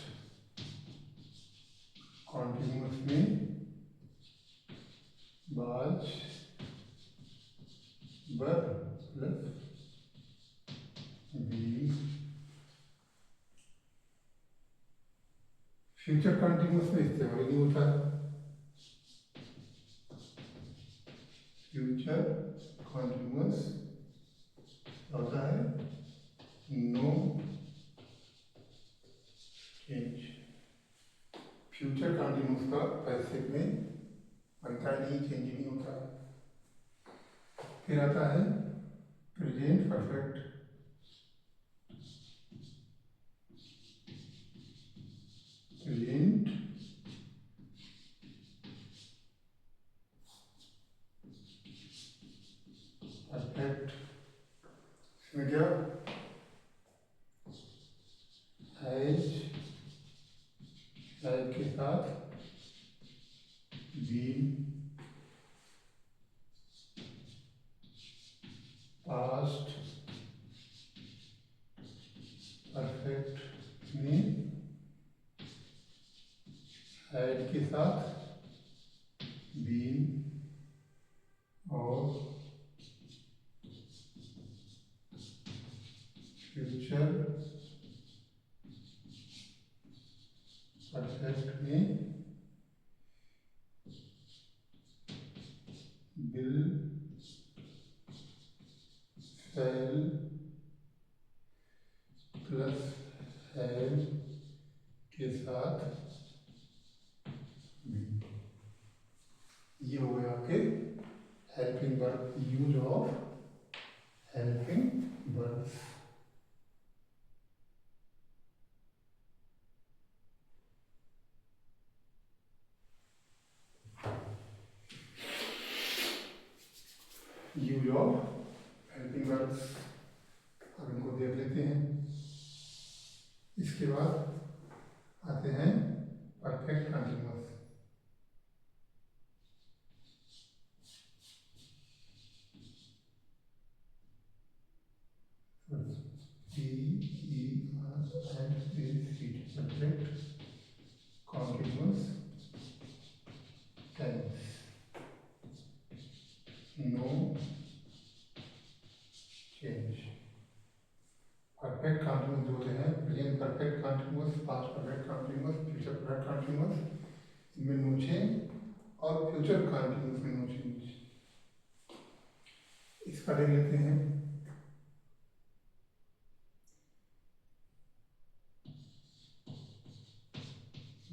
continuous में was were plus being. Future continuous में इस्तेमाल नहीं होता है। फ्यूचर कंटिन्यूअस होता है नो चेंज। फ्यूचर कंटिन्यूअस का पैसिव में बनता नहीं, चेंज नहीं होता। फिर आता है प्रेजेंट परफेक्ट। प्रेजेंट परफेक्ट इसमें क्या, हैज के साथ बीन। पास्ट परफेक्ट में हैड के साथ बीन और फ्यूचर परफेक्ट में विल शैल प्लस हैव के साथ be। ये हो गया आपके helping verb, use of helping verbs. Use of helping verbs अब इनको देख लेते हैं। इसके बाद आते हैं perfect continuous. Perfect continuous tense, no change. Perfect continuous जो होते हैं, present perfect continuous, past perfect continuous, future perfect continuous, इनमें नो चेंज और फ्यूचर कंटिन्यूअस में नो चेंज। इसका देख लेते हैं।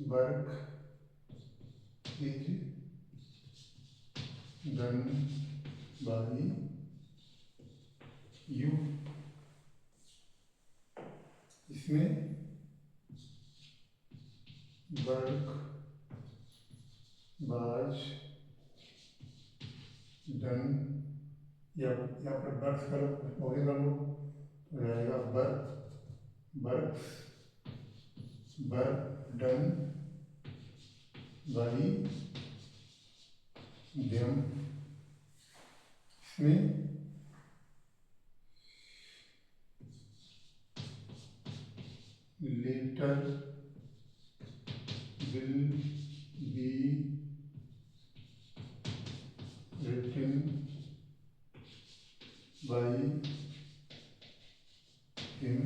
Work is done by you. इसमें वर्क वाज डन, या यहाँ पर वर्क्स कर लो, स्मोकिंग कर लो तो हो जाएगा works were done by them. इसमें letter will be written by him।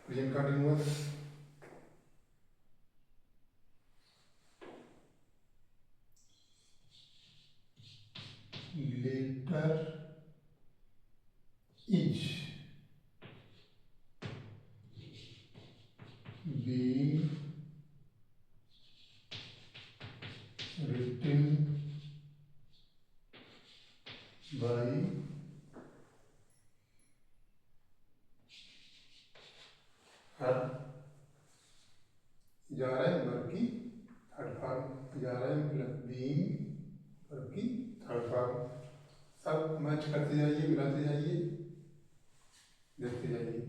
Present continuous letter is being written by her, जा रहा है वर्ब की थर्ड फॉर्म, जा रहा है प्लस बीइंग वर्ब की थर्ड फॉर्म। सब मैच करते जाइए, मिलाते जाइए, देखते जाइए।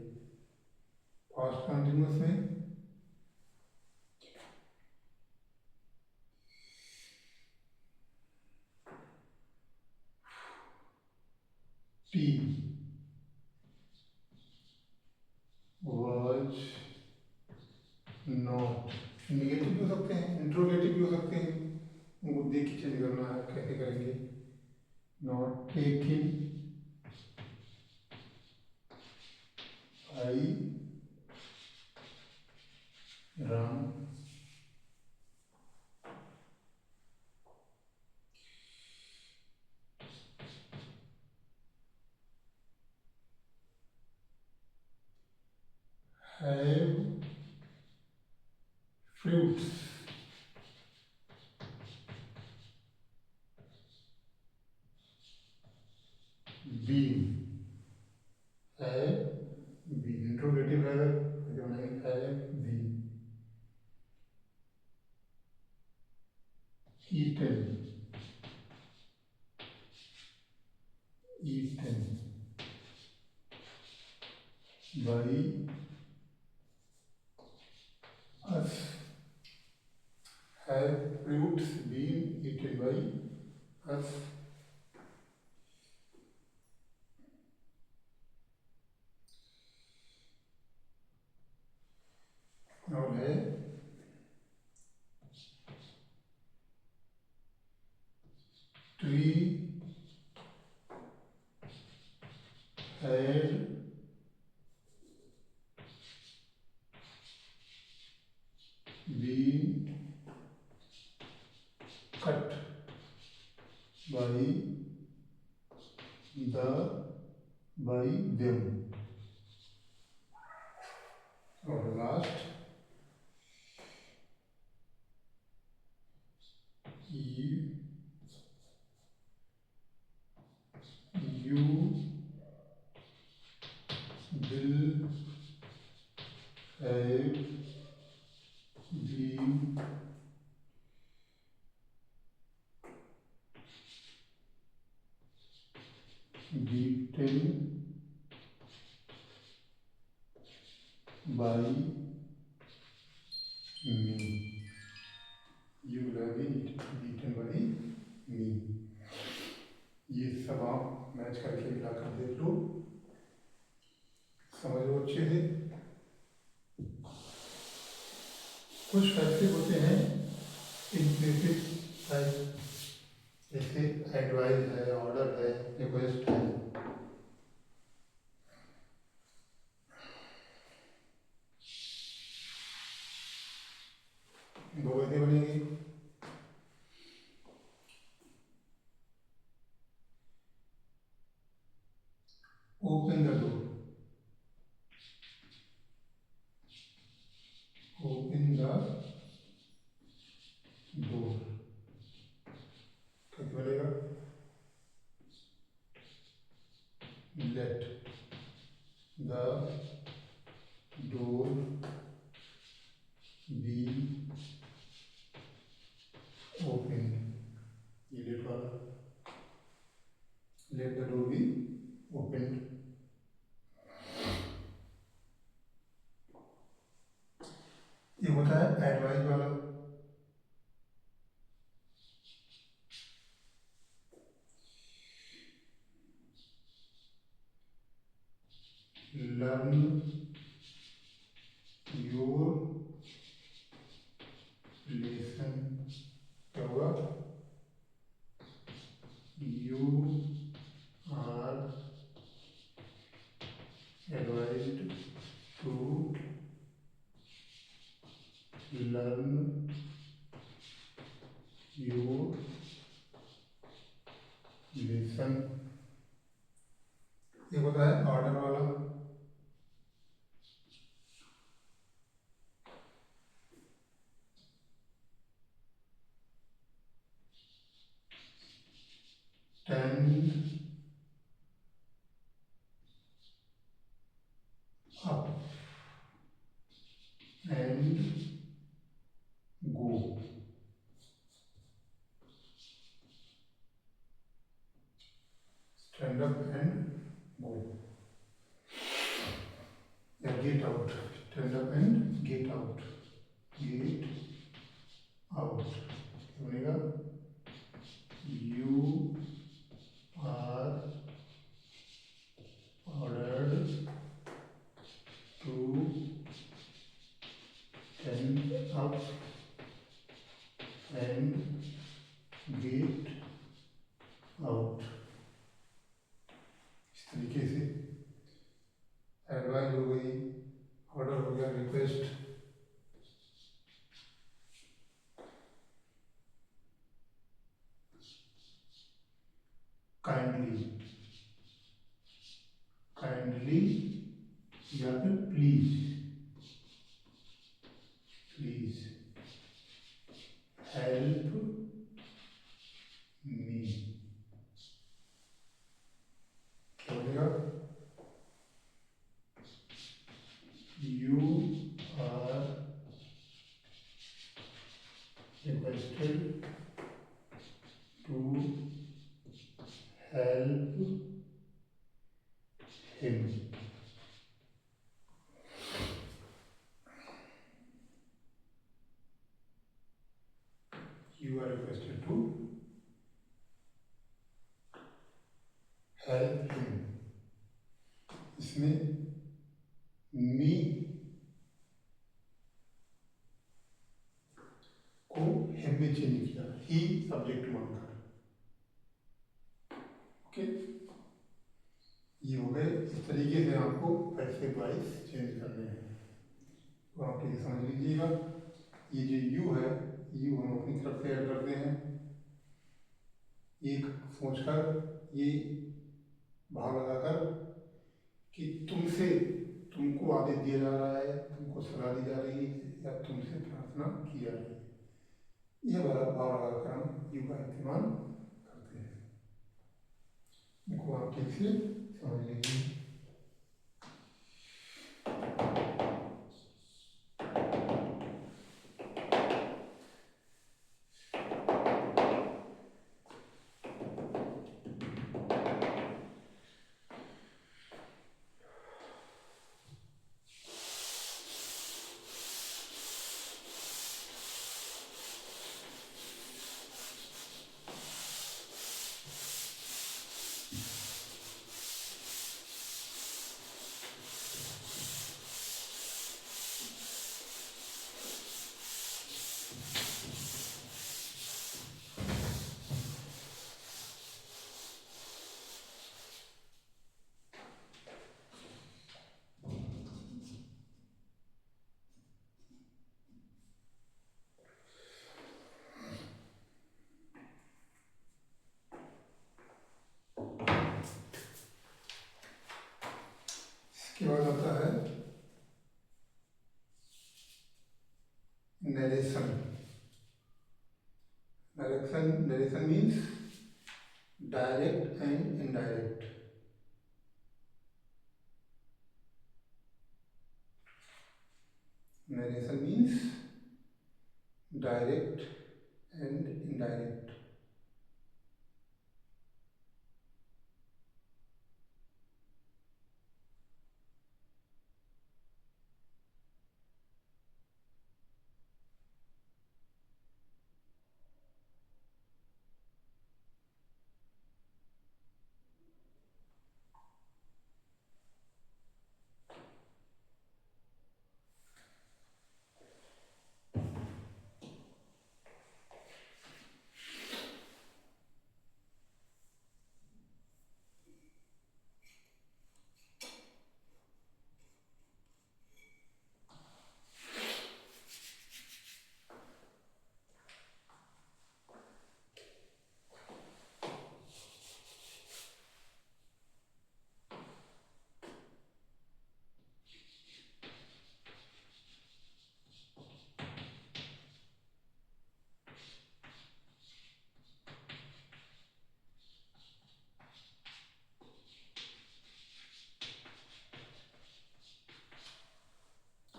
फर्स्ट कंटिन्यूअस में टी वाज नॉट, निगेटिव भी हो सकते हैं, इंट्रोगेटिव भी हो सकते हैं, उनको देख के चेंज करना है, कैसे करेंगे। Not taken I Ram, have fruits, been, have been, interrogative है जो बनाएंगे have been. Eaten eaten by us, have fruits been eaten by us. और है tree had been cut by the by them. और last you will have been beaten by me, you will have been beaten by me। ये सब आप match करके मिलाकर देख लो, समझ लो अच्छे से। कुछ फैक्ट्री होते हैं इम्प्लिसिट टाइप, जैसे एडवाइस है, ऑर्डर है, रिक्वेस्ट है। दो कैसे बनेगी? Open the door, open the door कैसे बनेगा? Let the door be open. ये लेट वाला, let the door be open. ये होता है एडवाइस वाला। लर्न योर लेसन, क्या होगा? You are advised to learn your lesson. ये होता है ऑर्डर वाला। Stand up and go. Stand up and go या get out. Stand up and get out, get out बनेगा you are ordered to stand up and get out. इस तरीके से advice हो गई, ऑर्डर हो गया, रिक्वेस्ट। काइंडली, काइंडली या फिर प्लीज, प्लीज हेल्प मी। क्या बोलेगा? You are requested to help him. You are requested to help him। इसमें मी को हिम में चेंज किया, ही सब्जेक्ट मानकर। ओके, ये हो गए। इस तरीके से आपको पैसे वाइज चेंज करने हैं, तो आप ये समझ लीजिएगा। ये जो यू है, यू हम अपनी तरफ से ऐड करते हैं, एक सोचकर, ये भाव लगाकर कि तुमसे, तुमको आदेश दिया जा रहा है, तुमको सलाह दी जा रही है या तुमसे प्रार्थना की जा रही है, यह भाव लगाकर हम यू का इस्तेमाल करते हैं। इनको आप ठीक से समझ लीजिए। इसके बाद आता है narration. Narration means direct and indirect. Narration means direct and indirect.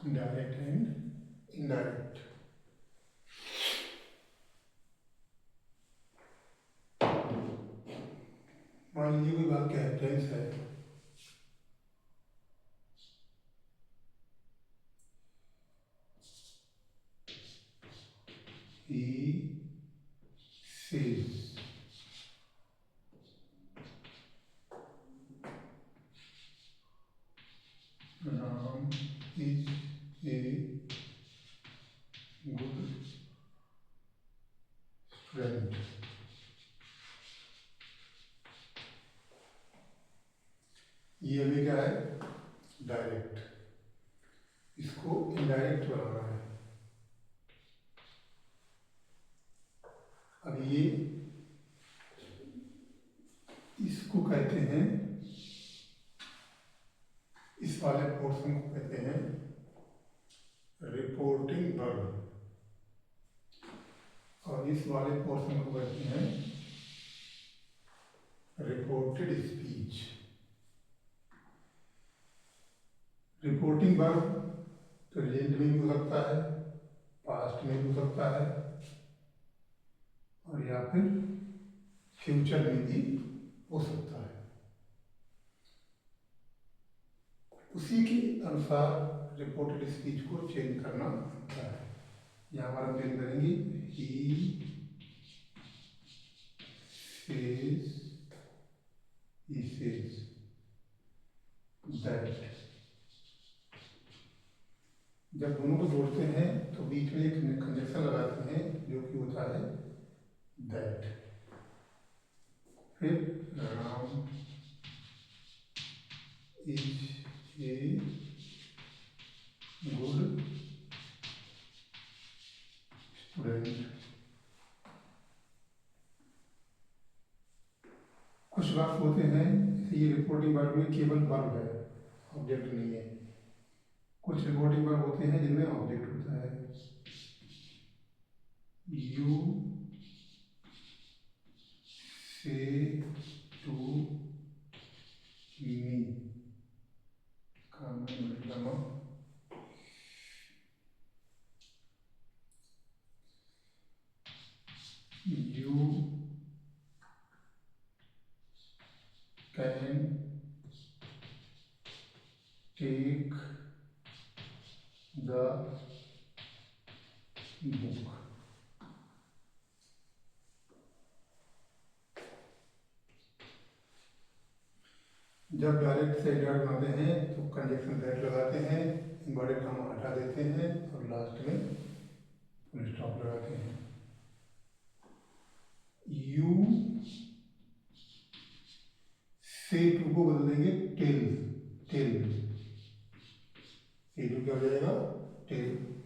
Direct and indirect. मान लीजिए कोई वाक्य है, टेंस है। He says Ram is a good student। ये अभी क्या है? डायरेक्ट। इसको इनडायरेक्ट बनाना है। अब ये इसको कहते हैं, इस वाले पोर्शन को कहते हैं रिपोर्टिंग वर्ब, और इस वाले पोर्शन को कहते हैं reported speech. Reporting verb present में भी हो सकता है, पास्ट में भी हो सकता है, और या फिर फ्यूचर में भी हो सकता है। उसी के अनुसार रिपोर्टेड स्पीच को चेंज करना होता है। यहाँ पर हम चेंज करेंगे he says that। जब दोनों को जोड़ते हैं तो बीच में एक कंजक्शन लगाते हैं जो कि होता है दैट। फिर Ram is a good student. कुछ वाक्य होते हैं जैसे ये रिपोर्टिंग वर्ब में केवल वर्ब है, ऑब्जेक्ट नहीं है। कुछ रिपोर्टिंग वर्ब होते हैं जिनमें ऑब्जेक्ट होता है। You say to me, you can take the book। जब डायरेक्ट से इनडायरेक्ट बनाते हैं तो कंजक्शन दैट लगाते हैं, इनवर्टेड कॉमा हटा देते हैं और लास्ट में फुल स्टॉप लगाते हैं। यू से टू को बदल देंगे टेल। टेल से टू क्या हो जाएगा?